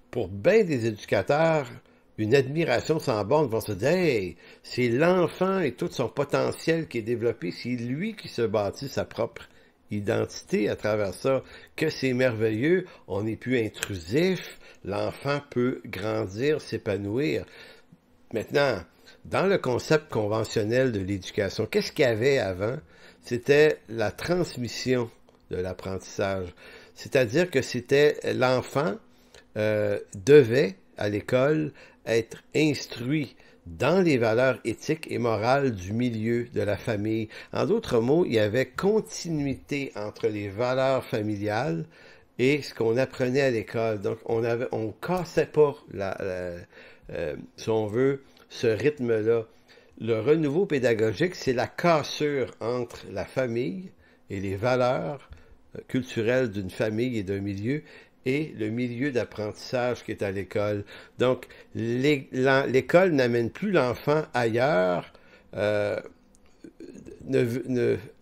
S1: pour bien des éducateurs, une admiration sans borne. Ils vont se dire, hey, c'est l'enfant et tout son potentiel qui est développé, c'est lui qui se bâtit sa propre identité à travers ça, que c'est merveilleux, on n'est plus intrusif, l'enfant peut grandir, s'épanouir. Maintenant, dans le concept conventionnel de l'éducation, qu'est-ce qu'il y avait avant? C'était la transmission de l'apprentissage. C'est-à-dire que c'était l'enfant devait, à l'école, être instruit dans les valeurs éthiques et morales du milieu, de la famille. En d'autres mots, il y avait continuité entre les valeurs familiales et ce qu'on apprenait à l'école. Donc, on cassait pas, si on veut, ce rythme-là. Le renouveau pédagogique, c'est la cassure entre la famille et les valeurs culturelles d'une famille et d'un milieu et le milieu d'apprentissage qui est à l'école. Donc, l'école n'amène plus l'enfant ailleurs. En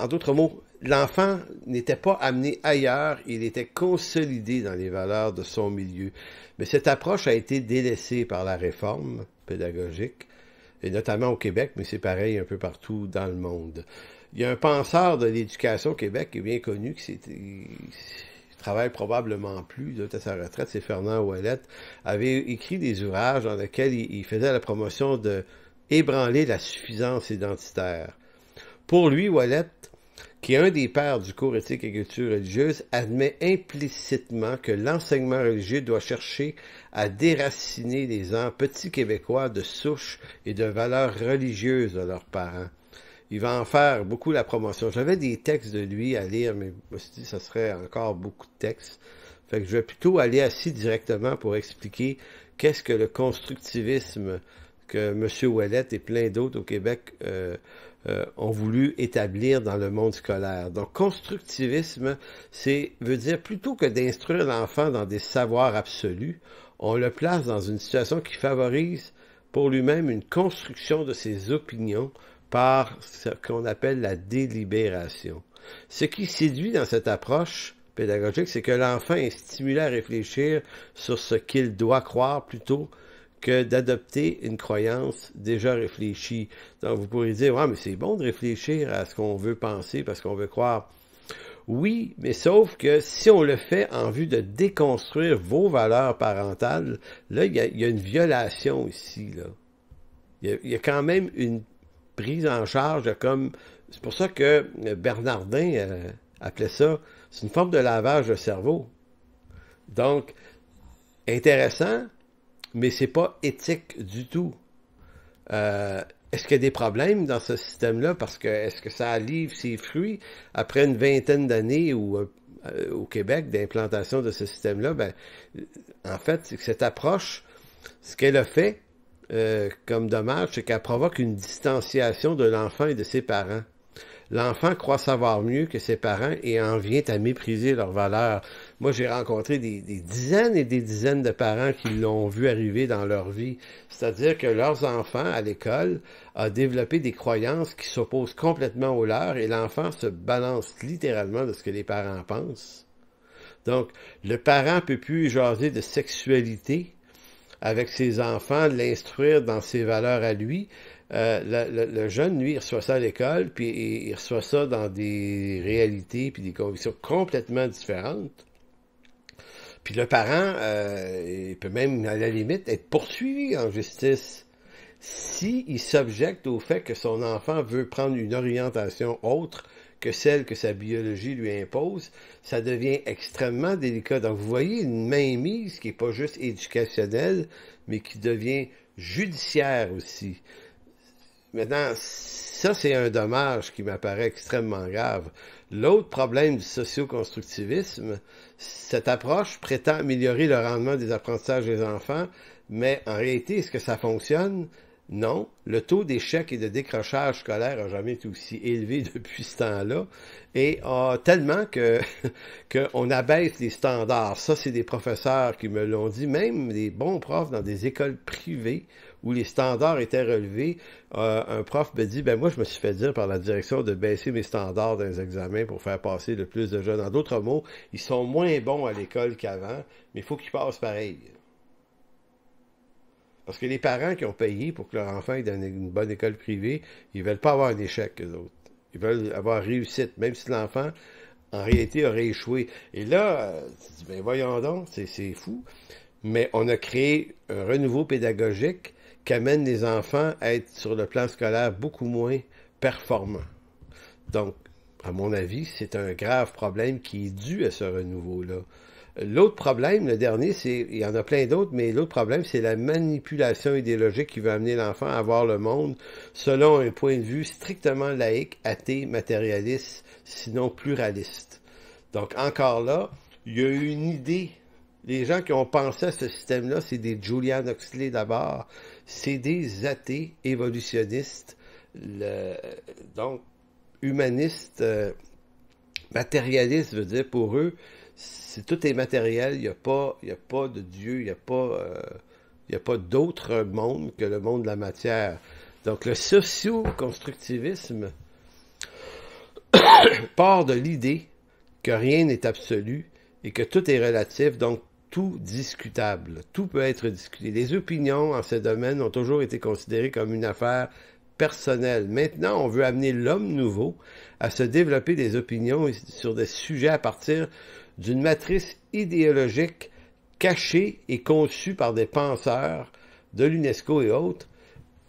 S1: d'autres mots, l'enfant n'était pas amené ailleurs, il était consolidé dans les valeurs de son milieu. Mais cette approche a été délaissée par la réforme pédagogique, et notamment au Québec, mais c'est pareil un peu partout dans le monde. Il y a un penseur de l'éducation au Québec qui est bien connu, qui travaille probablement plus, là, à sa retraite, c'est Fernand Ouellette, avait écrit des ouvrages dans lesquels il faisait la promotion de ébranler la suffisance identitaire. Pour lui, Ouellette, qui est un des pères du cours éthique et culture religieuse, admet implicitement que l'enseignement religieux doit chercher à déraciner les petits Québécois de souche et de valeurs religieuses de leurs parents. Il va en faire beaucoup la promotion. J'avais des textes de lui à lire, mais je me suis dit que ça serait encore beaucoup de textes. Fait que je vais plutôt aller assis directement pour expliquer qu'est-ce que le constructivisme que M. Ouellette et plein d'autres au Québec ont voulu établir dans le monde scolaire. Donc, constructivisme, veut dire plutôt que d'instruire l'enfant dans des savoirs absolus, on le place dans une situation qui favorise pour lui-même une construction de ses opinions par ce qu'on appelle la délibération. Ce qui séduit dans cette approche pédagogique, c'est que l'enfant est stimulé à réfléchir sur ce qu'il doit croire plutôt que d'adopter une croyance déjà réfléchie. Donc, vous pourrez dire, ouais, mais c'est bon de réfléchir à ce qu'on veut penser parce qu'on veut croire. Oui, mais sauf que si on le fait en vue de déconstruire vos valeurs parentales, là, il y a une violation ici, là. Il y a quand même une prise en charge c'est pour ça que Bernardin appelait ça, c'est une forme de lavage de cerveau. Donc, intéressant, mais c'est pas éthique du tout. Est-ce qu'il y a des problèmes dans ce système-là? Parce que est-ce que ça livre ses fruits après une vingtaine d'années au Québec d'implantation de ce système-là? Ben, en fait, c'est que cette approche, ce qu'elle a fait, comme dommage, c'est qu'elle provoque une distanciation de l'enfant et de ses parents. l'enfant croit savoir mieux que ses parents et en vient à mépriser leurs valeurs. Moi, j'ai rencontré des dizaines et des dizaines de parents qui l'ont vu arriver dans leur vie. C'est-à-dire que leurs enfants, à l'école, ont développé des croyances qui s'opposent complètement aux leurs et l'enfant se balance littéralement de ce que les parents pensent. Donc, le parent peut plus jaser de sexualité avec ses enfants, l'instruire dans ses valeurs à lui. Le jeune, lui, il reçoit ça à l'école, puis il reçoit ça dans des réalités, puis des convictions complètement différentes. Puis le parent, il peut même, à la limite, être poursuivi en justice s'il s'objecte au fait que son enfant veut prendre une orientation autre que celle que sa biologie lui impose. Ça devient extrêmement délicat. Donc, vous voyez une mainmise qui n'est pas juste éducationnelle, mais qui devient judiciaire aussi. Maintenant, ça, c'est un dommage qui m'apparaît extrêmement grave. L'autre problème du socio-constructivisme, cette approche prétend améliorer le rendement des apprentissages des enfants, mais en réalité, est-ce que ça fonctionne? Non. Le taux d'échec et de décrochage scolaire n'a jamais été aussi élevé depuis ce temps-là, et tellement que qu'on abaisse les standards. Ça, c'est des professeurs qui me l'ont dit, même des bons profs dans des écoles privées où les standards étaient relevés. Un prof me dit, ben moi, je me suis fait dire par la direction de baisser mes standards dans les examens pour faire passer le plus de jeunes. En d'autres mots, ils sont moins bons à l'école qu'avant, mais il faut qu'ils passent pareil. Parce que les parents qui ont payé pour que leur enfant ait une bonne école privée, ils veulent pas avoir un échec, eux autres. Ils veulent avoir réussite, même si l'enfant, en réalité, aurait échoué. Et là, tu dis, ben voyons donc, c'est fou. Mais on a créé un renouveau pédagogique qui amène les enfants à être, sur le plan scolaire, beaucoup moins performants. Donc, à mon avis, c'est un grave problème qui est dû à ce renouveau-là. L'autre problème, le dernier, il y en a plein d'autres, mais l'autre problème, c'est la manipulation idéologique qui veut amener l'enfant à voir le monde selon un point de vue strictement laïque, athée, matérialiste, sinon pluraliste. Donc, encore là, il y a eu une idée. Les gens qui ont pensé à ce système-là, c'est des Julian Huxley d'abord, c'est des athées évolutionnistes, donc humanistes, matérialistes, veut dire pour eux, tout est matériel, il n'y a pas de Dieu, il n'y a pas d'autre monde que le monde de la matière. Donc le socio-constructivisme part de l'idée que rien n'est absolu et que tout est relatif, donc tout discutable. Tout peut être discuté. Les opinions en ce domaine ont toujours été considérées comme une affaire personnelle. Maintenant, on veut amener l'homme nouveau à se développer des opinions sur des sujets à partir d'une matrice idéologique cachée et conçue par des penseurs de l'UNESCO et autres,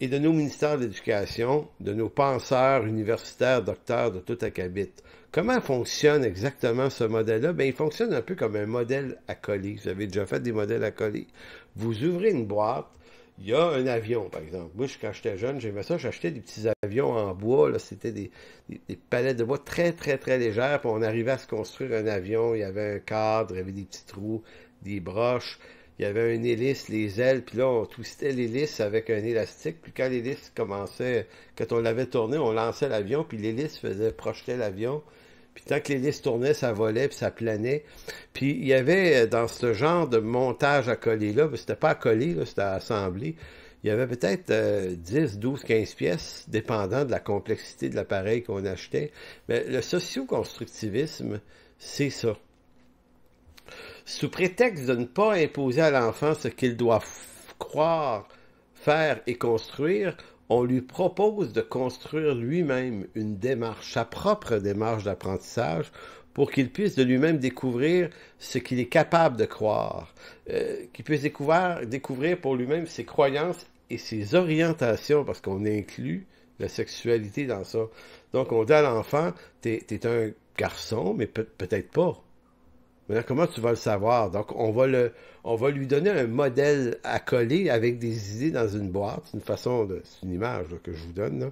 S1: et de nos ministères de l'Éducation, de nos penseurs universitaires, docteurs de tout acabit. Comment fonctionne exactement ce modèle-là? Ben, il fonctionne un peu comme un modèle à coller. Vous avez déjà fait des modèles à coller. Vous ouvrez une boîte, il y a un avion, par exemple. Moi, quand j'étais jeune, j'aimais ça, j'achetais des petits avions en bois, là, c'était des palettes de bois très, très, très légères, puis on arrivait à se construire un avion, il y avait un cadre, il y avait des petits trous, des broches, il y avait une hélice, les ailes, puis là, on twistait l'hélice avec un élastique, puis quand l'hélice commençait, quand on l'avait tourné, on lançait l'avion, puis l'hélice projetait l'avion, puis tant que l'hélice tournait, ça volait, puis ça planait. Puis il y avait, dans ce genre de montage à coller-là, c'était pas à coller, là, c'était à assembler, il y avait peut-être 10, 12, 15 pièces, dépendant de la complexité de l'appareil qu'on achetait. Mais le socio-constructivisme, c'est ça. Sous prétexte de ne pas imposer à l'enfant ce qu'il doit croire, faire et construire, on lui propose de construire lui-même une démarche, sa propre démarche d'apprentissage, pour qu'il puisse de lui-même découvrir ce qu'il est capable de croire, qu'il puisse découvrir pour lui-même ses croyances et ses orientations, parce qu'on inclut la sexualité dans ça. Donc on dit à l'enfant, t'es un garçon, mais peut-être pas. Maintenant, comment tu vas le savoir? Donc, on va lui donner un modèle à coller avec des idées dans une boîte. C'est une image là, que je vous donne, là.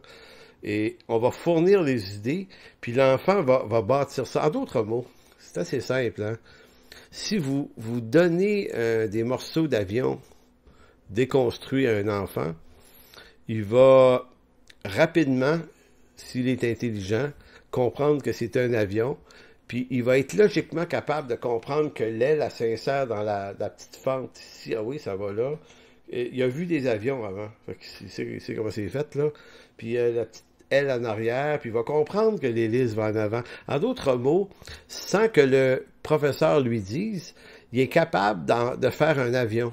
S1: Et on va fournir les idées, puis l'enfant va bâtir ça. En d'autres mots, c'est assez simple, hein? Si vous donnez des morceaux d'avion déconstruits à un enfant, il va rapidement, s'il est intelligent, comprendre que c'est un avion, puis il va être logiquement capable de comprendre que l'aile, elle s'insère dans la petite fente ici. Ah oui, ça va là. Et il a vu des avions avant. Fait que c'est comment c'est fait, là. Puis la petite aile en arrière, puis il va comprendre que l'hélice va en avant. En d'autres mots, sans que le professeur lui dise, il est capable de faire un avion.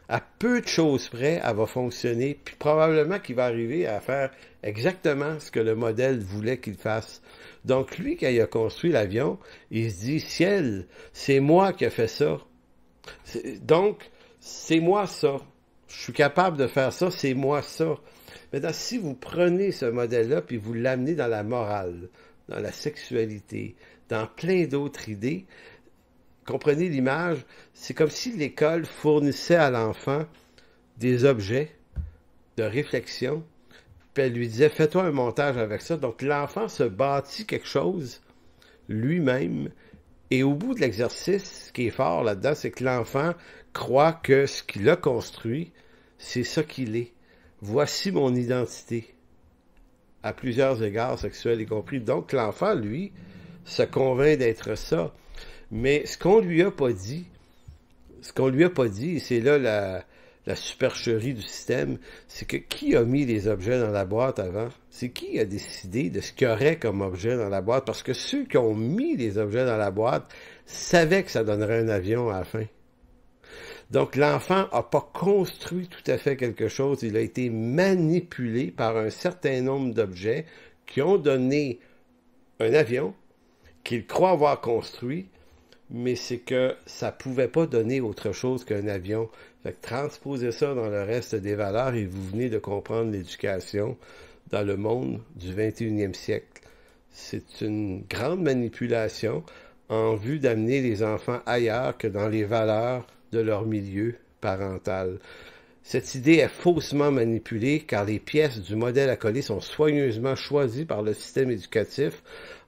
S1: À peu de choses près, elle va fonctionner, puis probablement qu'il va arriver à faire exactement ce que le modèle voulait qu'il fasse. Donc lui, quand il a construit l'avion, il se dit, ciel, c'est moi qui ai fait ça. Donc, c'est moi ça. Je suis capable de faire ça, c'est moi ça. Maintenant, si vous prenez ce modèle-là, puis vous l'amenez dans la morale, dans la sexualité, dans plein d'autres idées, comprenez l'image, c'est comme si l'école fournissait à l'enfant des objets de réflexion, puis elle lui disait, fais-toi un montage avec ça. Donc l'enfant se bâtit quelque chose lui-même, et au bout de l'exercice, ce qui est fort là-dedans, c'est que l'enfant croit que ce qu'il a construit, c'est ça qu'il est. Voici mon identité, à plusieurs égards sexuels y compris. Donc l'enfant, lui, se convainc d'être ça. Mais ce qu'on lui a pas dit, et c'est là la supercherie du système, c'est que qui a mis les objets dans la boîte avant? C'est qui a décidé de ce qu'il y aurait comme objet dans la boîte? Parce que ceux qui ont mis les objets dans la boîte savaient que ça donnerait un avion à la fin. Donc l'enfant n'a pas construit tout à fait quelque chose, il a été manipulé par un certain nombre d'objets qui ont donné un avion qu'il croit avoir construit, mais c'est que ça pouvait pas donner autre chose qu'un avion. Fait que transposez ça dans le reste des valeurs et vous venez de comprendre l'éducation dans le monde du 21e siècle. C'est une grande manipulation en vue d'amener les enfants ailleurs que dans les valeurs de leur milieu parental. Cette idée est faussement manipulée car les pièces du modèle à coller sont soigneusement choisies par le système éducatif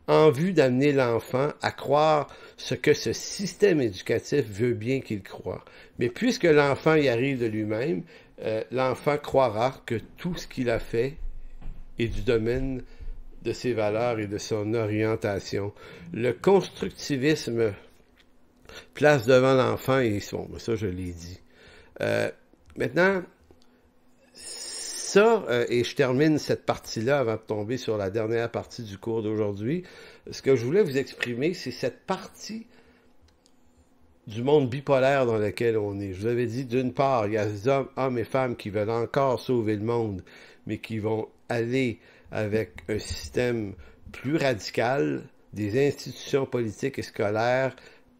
S1: en vue d'amener l'enfant à croire ce que ce système éducatif veut bien qu'il croie. Mais puisque l'enfant y arrive de lui-même, l'enfant croira que tout ce qu'il a fait est du domaine de ses valeurs et de son orientation. Le constructivisme place devant l'enfant et bon, ça je l'ai dit. Maintenant, ça, et je termine cette partie-là avant de tomber sur la dernière partie du cours d'aujourd'hui. Ce que je voulais vous exprimer, c'est cette partie du monde bipolaire dans lequel on est. Je vous avais dit, d'une part, il y a des hommes et femmes qui veulent encore sauver le monde, mais qui vont aller avec un système plus radical, des institutions politiques et scolaires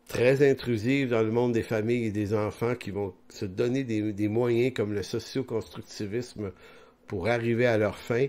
S1: très intrusives dans le monde des familles et des enfants qui vont se donner des moyens comme le socio-constructivisme pour arriver à leur fin,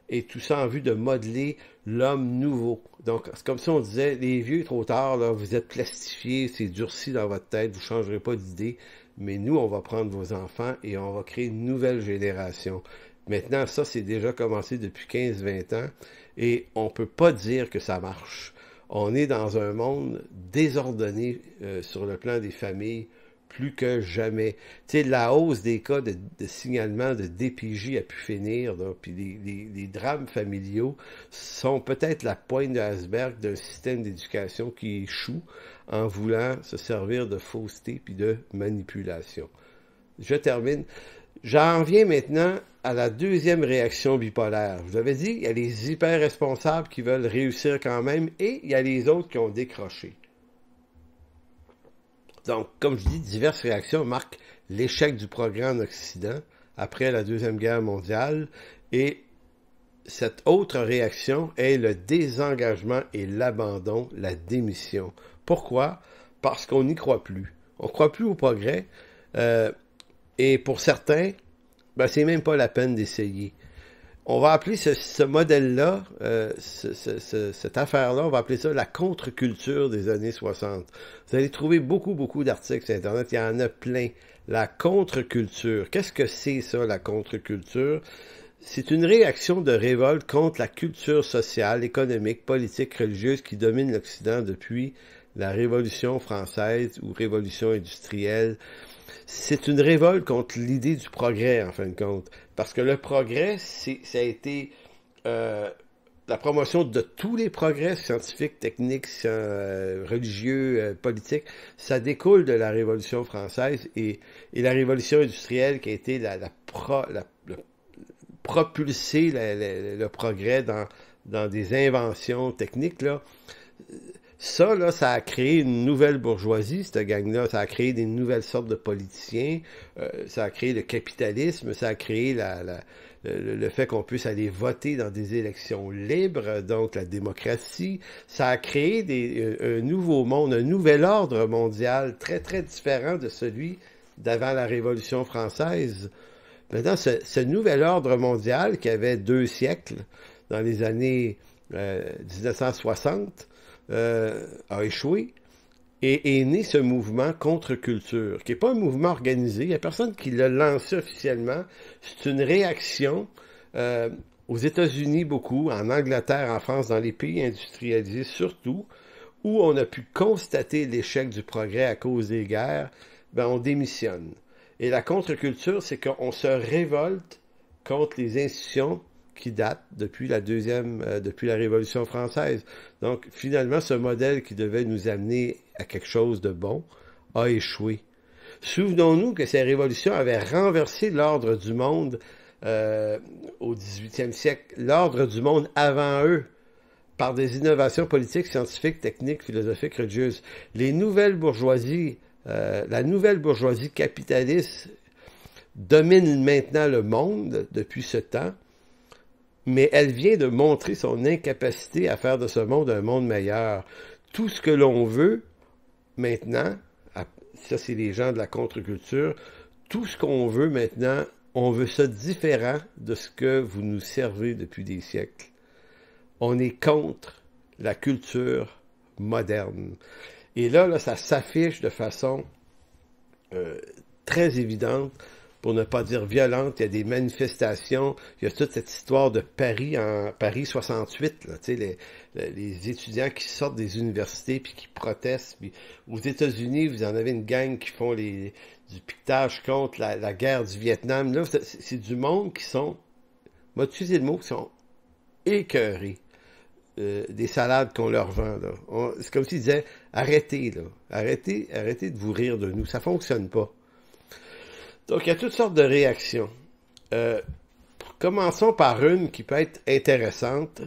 S1: et tout ça en vue de modeler l'homme nouveau. Donc, c'est comme si on disait, les vieux, trop tard, là, vous êtes plastifiés, c'est durci dans votre tête, vous ne changerez pas d'idée, mais nous, on va prendre vos enfants et on va créer une nouvelle génération. Maintenant, ça, c'est déjà commencé depuis 15-20 ans, et on ne peut pas dire que ça marche. On est dans un monde désordonné sur le plan des familles, plus que jamais. Tu sais, la hausse des cas de signalement de DPJ a pu finir, puis les drames familiaux sont peut-être la pointe de l'iceberg d'un système d'éducation qui échoue en voulant se servir de fausseté puis de manipulation. Je termine. J'en viens maintenant à la deuxième réaction bipolaire. Je vous avais dit, il y a les hyper responsables qui veulent réussir quand même et il y a les autres qui ont décroché. Donc, comme je dis, diverses réactions marquent l'échec du progrès en Occident après la Deuxième Guerre mondiale, et cette autre réaction est le désengagement et l'abandon, la démission. Pourquoi? Parce qu'on n'y croit plus. On ne croit plus au progrès, et pour certains, c'est même pas la peine d'essayer. On va appeler ce modèle-là, cette affaire-là, on va appeler ça la contre-culture des années 60. Vous allez trouver beaucoup d'articles sur Internet, il y en a plein. La contre-culture. Qu'est-ce que c'est ça, la contre-culture? C'est une réaction de révolte contre la culture sociale, économique, politique, religieuse qui domine l'Occident depuis la Révolution française ou Révolution industrielle. C'est une révolte contre l'idée du progrès, en fin de compte. Parce que le progrès, ça a été la promotion de tous les progrès scientifiques, techniques, religieux, politiques, ça découle de la Révolution française et la Révolution industrielle qui a été propulser le progrès dans des inventions techniques, là. Ça, là, ça a créé une nouvelle bourgeoisie, cette gang-là. Ça a créé des nouvelles sortes de politiciens. Ça a créé le capitalisme. Ça a créé le fait qu'on puisse aller voter dans des élections libres, donc la démocratie. Ça a créé un nouveau monde, un nouvel ordre mondial très, très différent de celui d'avant la Révolution française. Maintenant, ce nouvel ordre mondial qui avait 2 siècles, dans les années 1960, a échoué et est né ce mouvement contre-culture, qui n'est pas un mouvement organisé. Il n'y a personne qui l'a lancé officiellement. C'est une réaction aux États-Unis beaucoup, en Angleterre, en France, dans les pays industrialisés surtout, où on a pu constater l'échec du progrès à cause des guerres, ben on démissionne. Et la contre-culture, c'est qu'on se révolte contre les institutions qui datent depuis depuis la Révolution française. Donc, finalement, ce modèle qui devait nous amener à quelque chose de bon a échoué. Souvenons-nous que ces révolutions avaient renversé l'ordre du monde au 18e siècle, l'ordre du monde avant eux, par des innovations politiques, scientifiques, techniques, philosophiques, religieuses. La nouvelle bourgeoisie capitaliste domine maintenant le monde depuis ce temps, mais elle vient de montrer son incapacité à faire de ce monde un monde meilleur. Tout ce que l'on veut maintenant, ça c'est les gens de la contre-culture, tout ce qu'on veut maintenant, on veut ça différent de ce que vous nous servez depuis des siècles. On est contre la culture moderne. Et là ça s'affiche de façon très évidente, pour ne pas dire violente. Il y a des manifestations, il y a toute cette histoire de Paris, en Paris 68, là, tu sais, les étudiants qui sortent des universités puis qui protestent. Puis aux États-Unis, vous en avez une gang qui font du piquetage contre la guerre du Vietnam. Là, c'est du monde qui sont, moi, utiliser le mot, qui sont écœurés des salades qu'on leur vend, là. C'est comme s'ils disaient, arrêtez, là. Arrêtez de vous rire de nous. Ça fonctionne pas. Donc, il y a toutes sortes de réactions. Commençons par une qui peut être intéressante.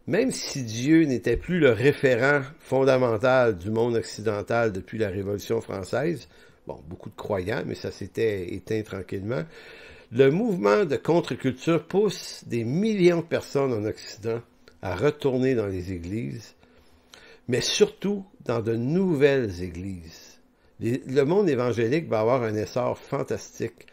S1: Même si Dieu n'était plus le référent fondamental du monde occidental depuis la Révolution française, bon, beaucoup de croyants, mais ça s'était éteint tranquillement, le mouvement de contre-culture pousse des millions de personnes en Occident à retourner dans les églises, mais surtout dans de nouvelles églises. Le monde évangélique va avoir un essor fantastique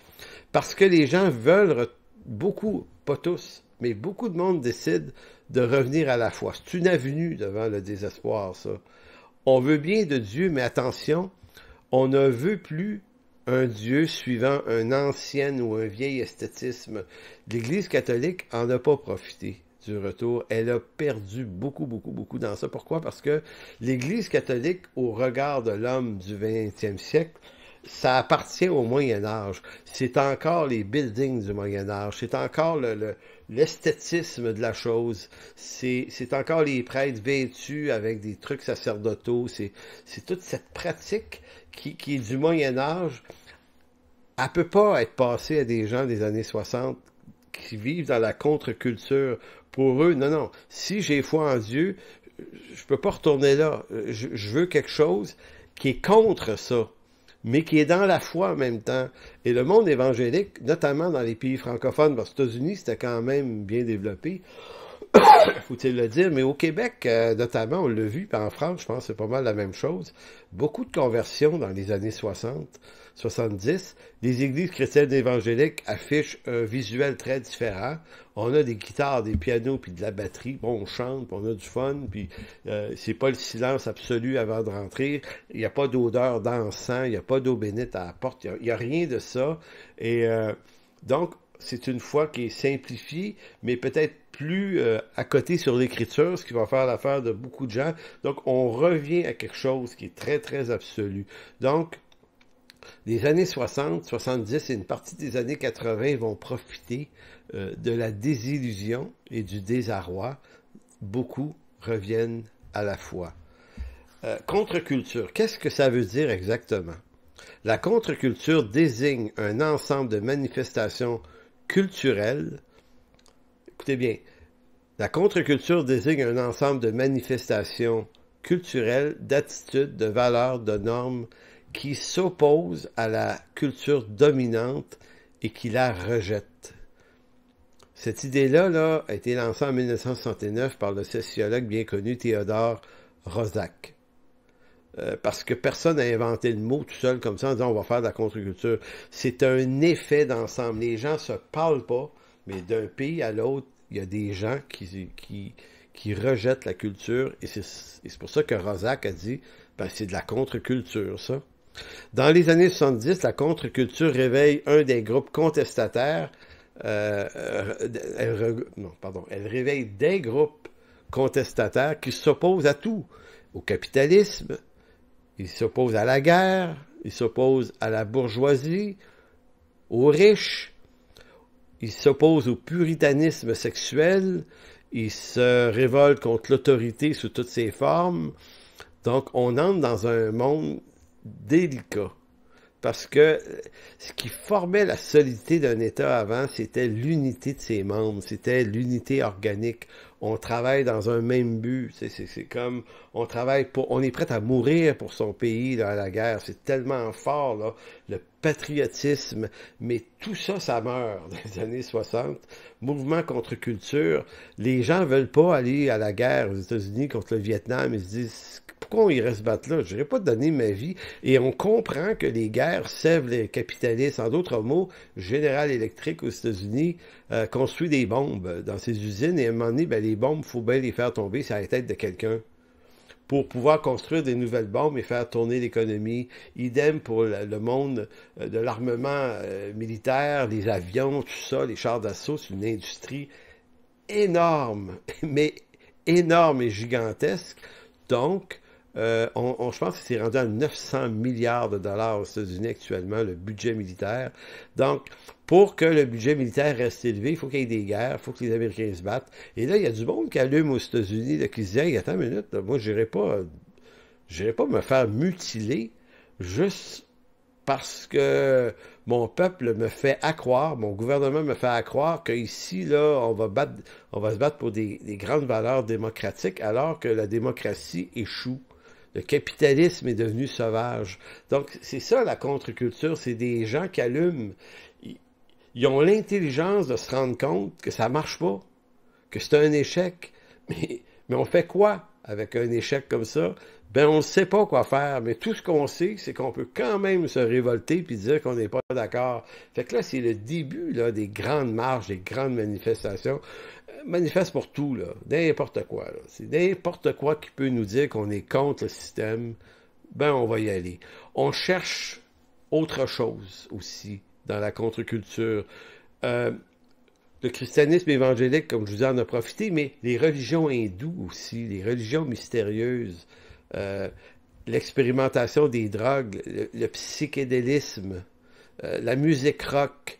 S1: parce que les gens veulent, beaucoup, pas tous, mais beaucoup de monde décide de revenir à la foi. C'est une avenue devant le désespoir, ça. On veut bien de Dieu, mais attention, on ne veut plus un Dieu suivant un ancien ou un vieil esthétisme. L'Église catholique en a pas profité du retour. Elle a perdu beaucoup dans ça. Pourquoi? Parce que l'Église catholique, au regard de l'homme du 20e siècle, ça appartient au Moyen Âge. C'est encore les buildings du Moyen Âge. C'est encore l'esthétisme de la chose. C'est encore les prêtres vêtus avec des trucs sacerdotaux. C'est toute cette pratique qui est du Moyen Âge. Elle peut pas être passée à des gens des années 60 qui vivent dans la contre-culture. Pour eux, non. Si j'ai foi en Dieu, je peux pas retourner là. Je veux quelque chose qui est contre ça, mais qui est dans la foi en même temps. Et le monde évangélique, notamment dans les pays francophones, parce que aux États-Unis, c'était quand même bien développé, faut-il le dire, mais au Québec, notamment, on l'a vu, puis en France, je pense que c'est pas mal la même chose. Beaucoup de conversions dans les années 60, 70. Les églises chrétiennes évangéliques affichent un visuel très différent. On a des guitares, des pianos, puis de la batterie. Bon, on chante, puis on a du fun, puis c'est pas le silence absolu avant de rentrer. Il n'y a pas d'odeur d'encens, il n'y a pas d'eau bénite à la porte, il n'y a rien de ça. Et donc, c'est une foi qui est simplifiée, mais peut-être plus à côté sur l'écriture, ce qui va faire l'affaire de beaucoup de gens. Donc, on revient à quelque chose qui est très, très absolu. Donc, les années 60, 70 et une partie des années 80 vont profiter de la désillusion et du désarroi beaucoup reviennent à la foi. Contre-culture, qu'est-ce que ça veut dire exactement? La contre-culture désigne un ensemble de manifestations culturelles. Écoutez bien, la contre-culture désigne un ensemble de manifestations culturelles, d'attitudes, de valeurs, de normes qui s'opposent à la culture dominante et qui la rejettent. Cette idée-là a été lancée en 1969 par le sociologue bien connu Theodore Roszak. Parce que personne n'a inventé le mot tout seul comme ça en disant on va faire de la contre-culture. C'est un effet d'ensemble. Les gens se parlent pas, mais d'un pays à l'autre, il y a des gens qui rejettent la culture. Et c'est pour ça que Roszak a dit c'est de la contre-culture, ça. Dans les années 70, la contre-culture réveille un des groupes contestataires. Elle réveille des groupes contestataires qui s'opposent à tout. Au capitalisme, ils s'opposent à la guerre, ils s'opposent à la bourgeoisie, aux riches, ils s'opposent au puritanisme sexuel, ils se révoltent contre l'autorité sous toutes ses formes. Donc, on entre dans un monde délicat. Parce que ce qui formait la solidité d'un État avant, c'était l'unité de ses membres, c'était l'unité organique. On travaille dans un même but. C'est comme on travaille on est prêt à mourir pour son pays là, à la guerre. C'est tellement fort là, le patriotisme. Mais tout ça, ça meurt dans les années 60. Mouvement contre culture. Les gens veulent pas aller à la guerre aux États-Unis contre le Vietnam. Ils se disent pourquoi ils restent se battre là? Je n'irai pas donner ma vie. Et on comprend que les guerres sèvent les capitalistes. En d'autres mots, General Electric aux États-Unis construit des bombes dans ses usines et à un moment donné, les bombes, il faut bien les faire tomber sur la tête de quelqu'un pour pouvoir construire des nouvelles bombes et faire tourner l'économie. Idem pour le monde de l'armement militaire, les avions, tout ça, les chars d'assaut, c'est une industrie énorme, mais énorme et gigantesque. Donc, je pense que c'est rendu à 900 milliards de dollars aux États-Unis actuellement, le budget militaire. Donc, pour que le budget militaire reste élevé, il faut qu'il y ait des guerres, il faut que les Américains se battent. Et là, il y a du monde qui allume aux États-Unis, là, qui se dit hey, attends une minute, là, moi, je n'irai pas me faire mutiler juste parce que mon peuple me fait accroire, mon gouvernement me fait accroire qu'ici, là, on va se battre pour des grandes valeurs démocratiques, alors que la démocratie échoue. Le capitalisme est devenu sauvage. Donc, c'est ça la contre-culture, c'est des gens qui allument. Ils ont l'intelligence de se rendre compte que ça marche pas, que c'est un échec. Mais on fait quoi avec un échec comme ça? On ne sait pas quoi faire, mais tout ce qu'on sait, c'est qu'on peut quand même se révolter puis dire qu'on n'est pas d'accord. Fait que là, c'est le début là, des grandes marches, des grandes manifestations. Manifeste pour tout, là, n'importe quoi. Là. C'est n'importe quoi qui peut nous dire qu'on est contre le système. On va y aller. On cherche autre chose aussi dans la contre-culture. Le christianisme évangélique, comme je vous en ai profité, mais les religions hindoues aussi, les religions mystérieuses, l'expérimentation des drogues, le psychédélisme, la musique rock,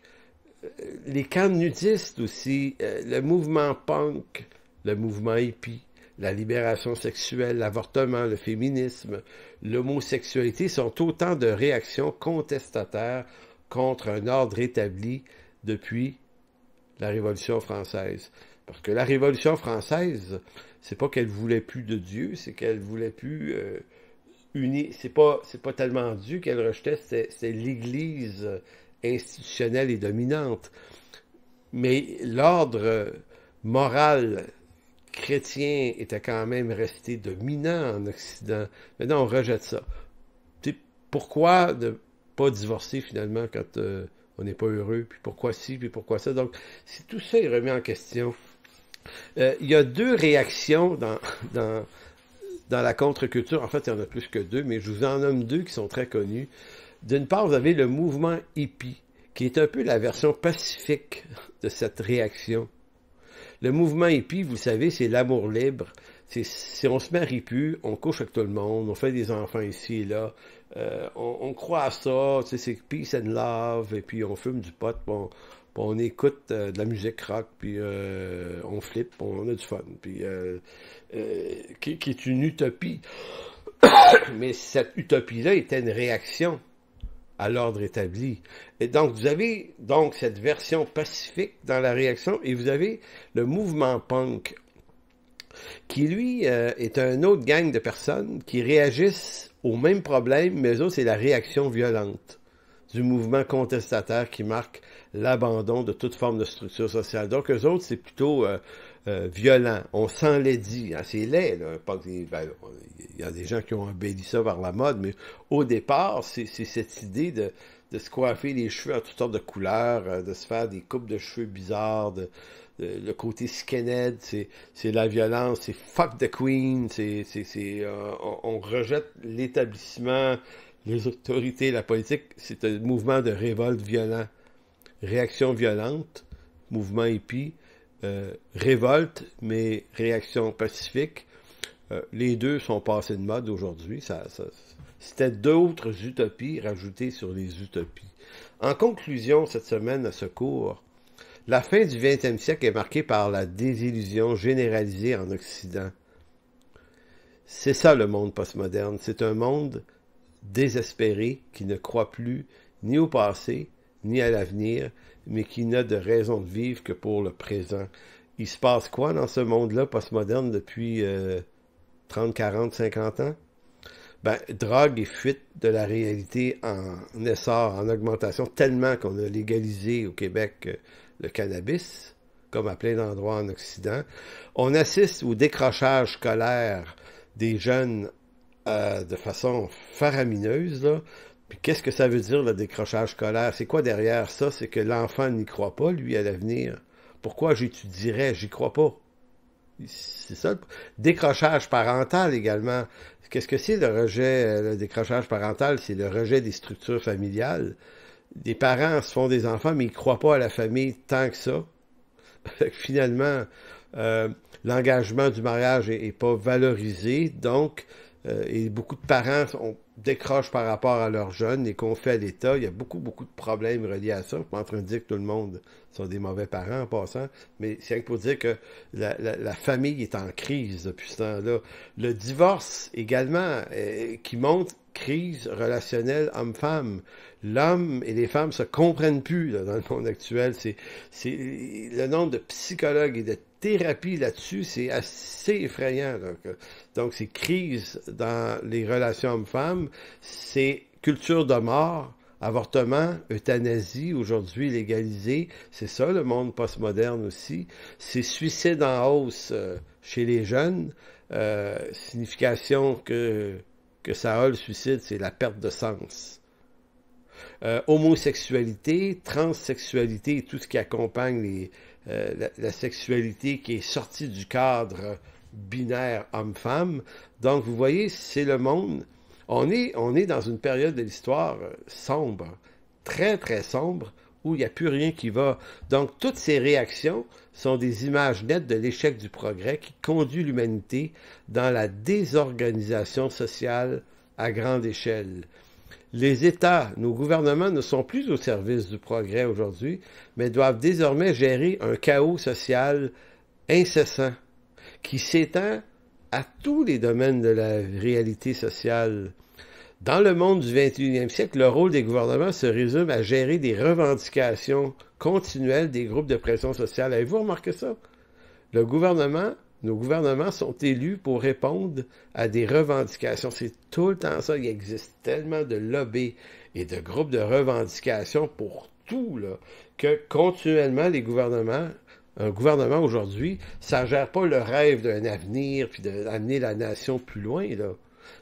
S1: les camps nudistes aussi, le mouvement punk, le mouvement hippie, la libération sexuelle, l'avortement, le féminisme, l'homosexualité sont autant de réactions contestataires contre un ordre établi depuis la Révolution française. Parce que la Révolution française, c'est pas qu'elle voulait plus de Dieu, c'est qu'elle voulait plus unir. C'est pas tellement Dieu qu'elle rejetait, c'est l'Église institutionnelle et dominante. Mais l'ordre moral chrétien était quand même resté dominant en Occident. Maintenant, on rejette ça. Pourquoi ne pas divorcer finalement quand on n'est pas heureux, puis pourquoi ci, puis pourquoi ça. Donc, si tout ça est remis en question, il y a deux réactions dans la contre-culture. En fait, il y en a plus que deux, mais je vous en nomme deux qui sont très connus. D'une part, vous avez le mouvement hippie, qui est un peu la version pacifique de cette réaction. Le mouvement hippie, vous savez, c'est l'amour libre. Si on se marie plus, on couche avec tout le monde, on fait des enfants ici et là, on croit à ça, c'est peace and love, et puis on fume du pot, puis on écoute de la musique rock, puis on flippe, on a du fun, puis qui est une utopie. Mais cette utopie-là était une réaction à l'ordre établi. Et donc, vous avez donc cette version pacifique dans la réaction, et vous avez le mouvement punk, qui, lui, est un autre gang de personnes qui réagissent au même problème, mais eux autres, c'est la réaction violente du mouvement contestataire qui marque l'abandon de toute forme de structure sociale. Donc, eux autres, c'est plutôt violent. On s'enlaidit. Hein, c'est laid, là. Il y a des gens qui ont embelli ça par la mode, mais au départ, c'est cette idée de se coiffer les cheveux en toutes sortes de couleurs, de se faire des coupes de cheveux bizarres, le côté skinhead, c'est la violence, c'est fuck the queen, on rejette l'établissement, les autorités, la politique, c'est un mouvement de révolte violent, réaction violente, mouvement hippie, révolte, mais réaction pacifique. Les deux sont passés de mode aujourd'hui. C'était d'autres utopies rajoutées sur les utopies. En conclusion, cette semaine à ce cours, la fin du 20e siècle est marquée par la désillusion généralisée en Occident. C'est ça le monde postmoderne. C'est un monde désespéré qui ne croit plus ni au passé, ni à l'avenir, mais qui n'a de raison de vivre que pour le présent. Il se passe quoi dans ce monde-là postmoderne depuis 30, 40, 50 ans? Ben, drogue et fuite de la réalité en essor, en augmentation, tellement qu'on a légalisé au Québec le cannabis, comme à plein d'endroits en Occident. On assiste au décrochage scolaire des jeunes de façon faramineuse, là. Puis qu'est-ce que ça veut dire, le décrochage scolaire? C'est quoi derrière ça? C'est que l'enfant n'y croit pas, lui, à l'avenir. Pourquoi j'étudierais? J'y crois pas. C'est ça. Décrochage parental également. Qu'est-ce que c'est le rejet, le décrochage parental? C'est le rejet des structures familiales. Les parents se font des enfants, mais ils ne croient pas à la famille tant que ça. Finalement, l'engagement du mariage est pas valorisé, donc et beaucoup de parents décrochent par rapport à leurs jeunes, les confient à l'État. Il y a beaucoup de problèmes reliés à ça. Je ne suis pas en train de dire que tout le monde sont des mauvais parents en passant, mais c'est rien que pour dire que la famille est en crise depuis ce temps-là. Le divorce également, qui montre crise relationnelle homme-femme. L'homme et les femmes se comprennent plus là, dans le monde actuel. C'est le nombre de psychologues et de thérapies là-dessus, c'est assez effrayant. Donc, c'est crise dans les relations hommes-femmes, c'est culture de mort, avortement, euthanasie, aujourd'hui légalisé. C'est ça, le monde postmoderne aussi. C'est suicide en hausse chez les jeunes. Signification que ça a, le suicide, c'est la perte de sens. Homosexualité, transsexualité et tout ce qui accompagne la sexualité qui est sortie du cadre binaire homme-femme. Donc, vous voyez, c'est le monde. On est dans une période de l'histoire sombre, très, très sombre, où il n'y a plus rien qui va. Donc, toutes ces réactions sont des images nettes de l'échec du progrès qui conduit l'humanité dans la désorganisation sociale à grande échelle. Les États, nos gouvernements ne sont plus au service du progrès aujourd'hui, mais doivent désormais gérer un chaos social incessant qui s'étend à tous les domaines de la réalité sociale. Dans le monde du 21e siècle, le rôle des gouvernements se résume à gérer des revendications continuelles des groupes de pression sociale. Avez-vous remarqué ça? Nos gouvernements sont élus pour répondre à des revendications. C'est tout le temps ça. Il existe tellement de lobbies et de groupes de revendications pour tout, là, que continuellement, un gouvernement aujourd'hui, ça ne gère pas le rêve d'un avenir puis d'amener la nation plus loin, là.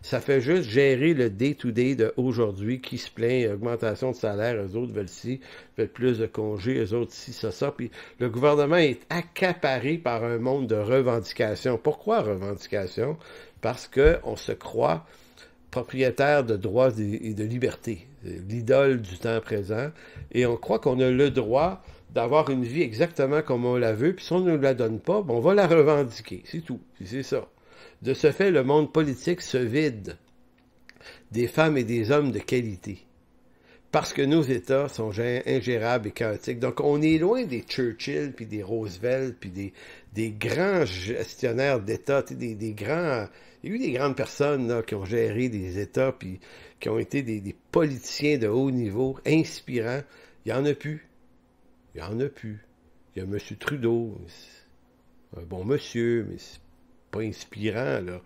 S1: Ça fait juste gérer le day-to-day d'aujourd'hui qui se plaint, augmentation de salaire, eux autres veulent ci, veulent plus de congés, eux autres ci, ça. Puis le gouvernement est accaparé par un monde de revendications. Pourquoi revendications? Parce qu'on se croit propriétaire de droits et de libertés, l'idole du temps présent, et on croit qu'on a le droit d'avoir une vie exactement comme on la veut, puis si on ne nous la donne pas, on va la revendiquer, c'est tout, c'est ça. De ce fait, le monde politique se vide des femmes et des hommes de qualité. parce que nos États sont ingérables et chaotiques. Donc, on est loin des Churchill, puis des Roosevelt, puis des grands gestionnaires d'États, des grands... Il y a eu des grandes personnes là, qui ont géré des États, puis qui ont été des politiciens de haut niveau, inspirants. Il n'y en a plus. Il n'y en a plus. Il y a M. Trudeau, un bon monsieur, mais c'est pas inspirant, là.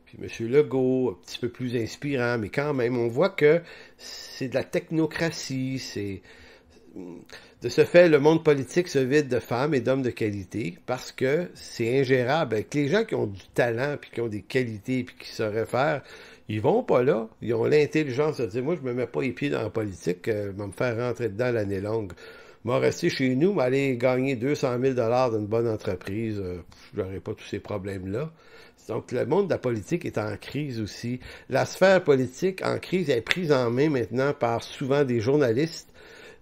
S1: Puis M. Legault, un petit peu plus inspirant, mais quand même, on voit que c'est de la technocratie, c'est... De ce fait, le monde politique se vide de femmes et d'hommes de qualité parce que c'est ingérable. Avec les gens qui ont du talent, puis qui ont des qualités, puis qui sauraient faire, ils vont pas là. Ils ont l'intelligence de dire, moi, je me mets pas les pieds dans la politique, je vais me faire rentrer dedans l'année longue. Moi, rester chez nous, m'aller gagner 200 000 $ d'une bonne entreprise, je n'aurais pas tous ces problèmes-là. Donc, le monde de la politique est en crise aussi. La sphère politique en crise est prise en main maintenant par souvent des journalistes,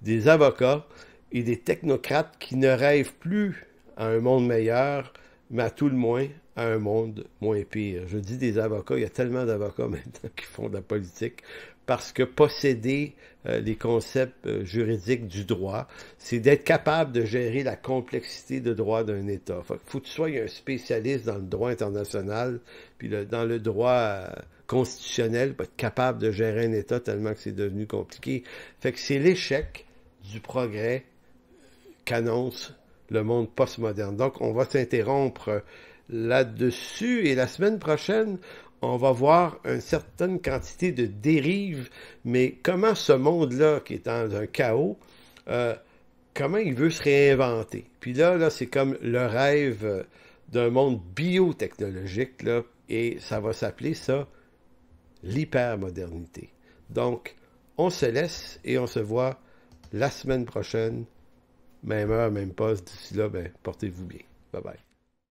S1: des avocats et des technocrates qui ne rêvent plus à un monde meilleur, mais à tout le moins à un monde moins pire. Je dis des avocats, il y a tellement d'avocats maintenant qui font de la politique, parce que posséder les concepts juridiques du droit, c'est d'être capable de gérer la complexité de droit d'un État. Faut que tu sois un spécialiste dans le droit international, puis dans le droit constitutionnel, pour être capable de gérer un État tellement que c'est devenu compliqué. Fait que c'est l'échec du progrès qu'annonce le monde postmoderne. Donc, on va s'interrompre là-dessus, et la semaine prochaine, on va voir une certaine quantité de dérives, mais comment ce monde-là, qui est dans un chaos, comment il veut se réinventer. Puis là, c'est comme le rêve d'un monde biotechnologique, là, et ça va s'appeler ça l'hypermodernité. Donc, on se laisse et on se voit la semaine prochaine, même heure, même poste. D'ici là, ben, portez-vous bien. Bye bye.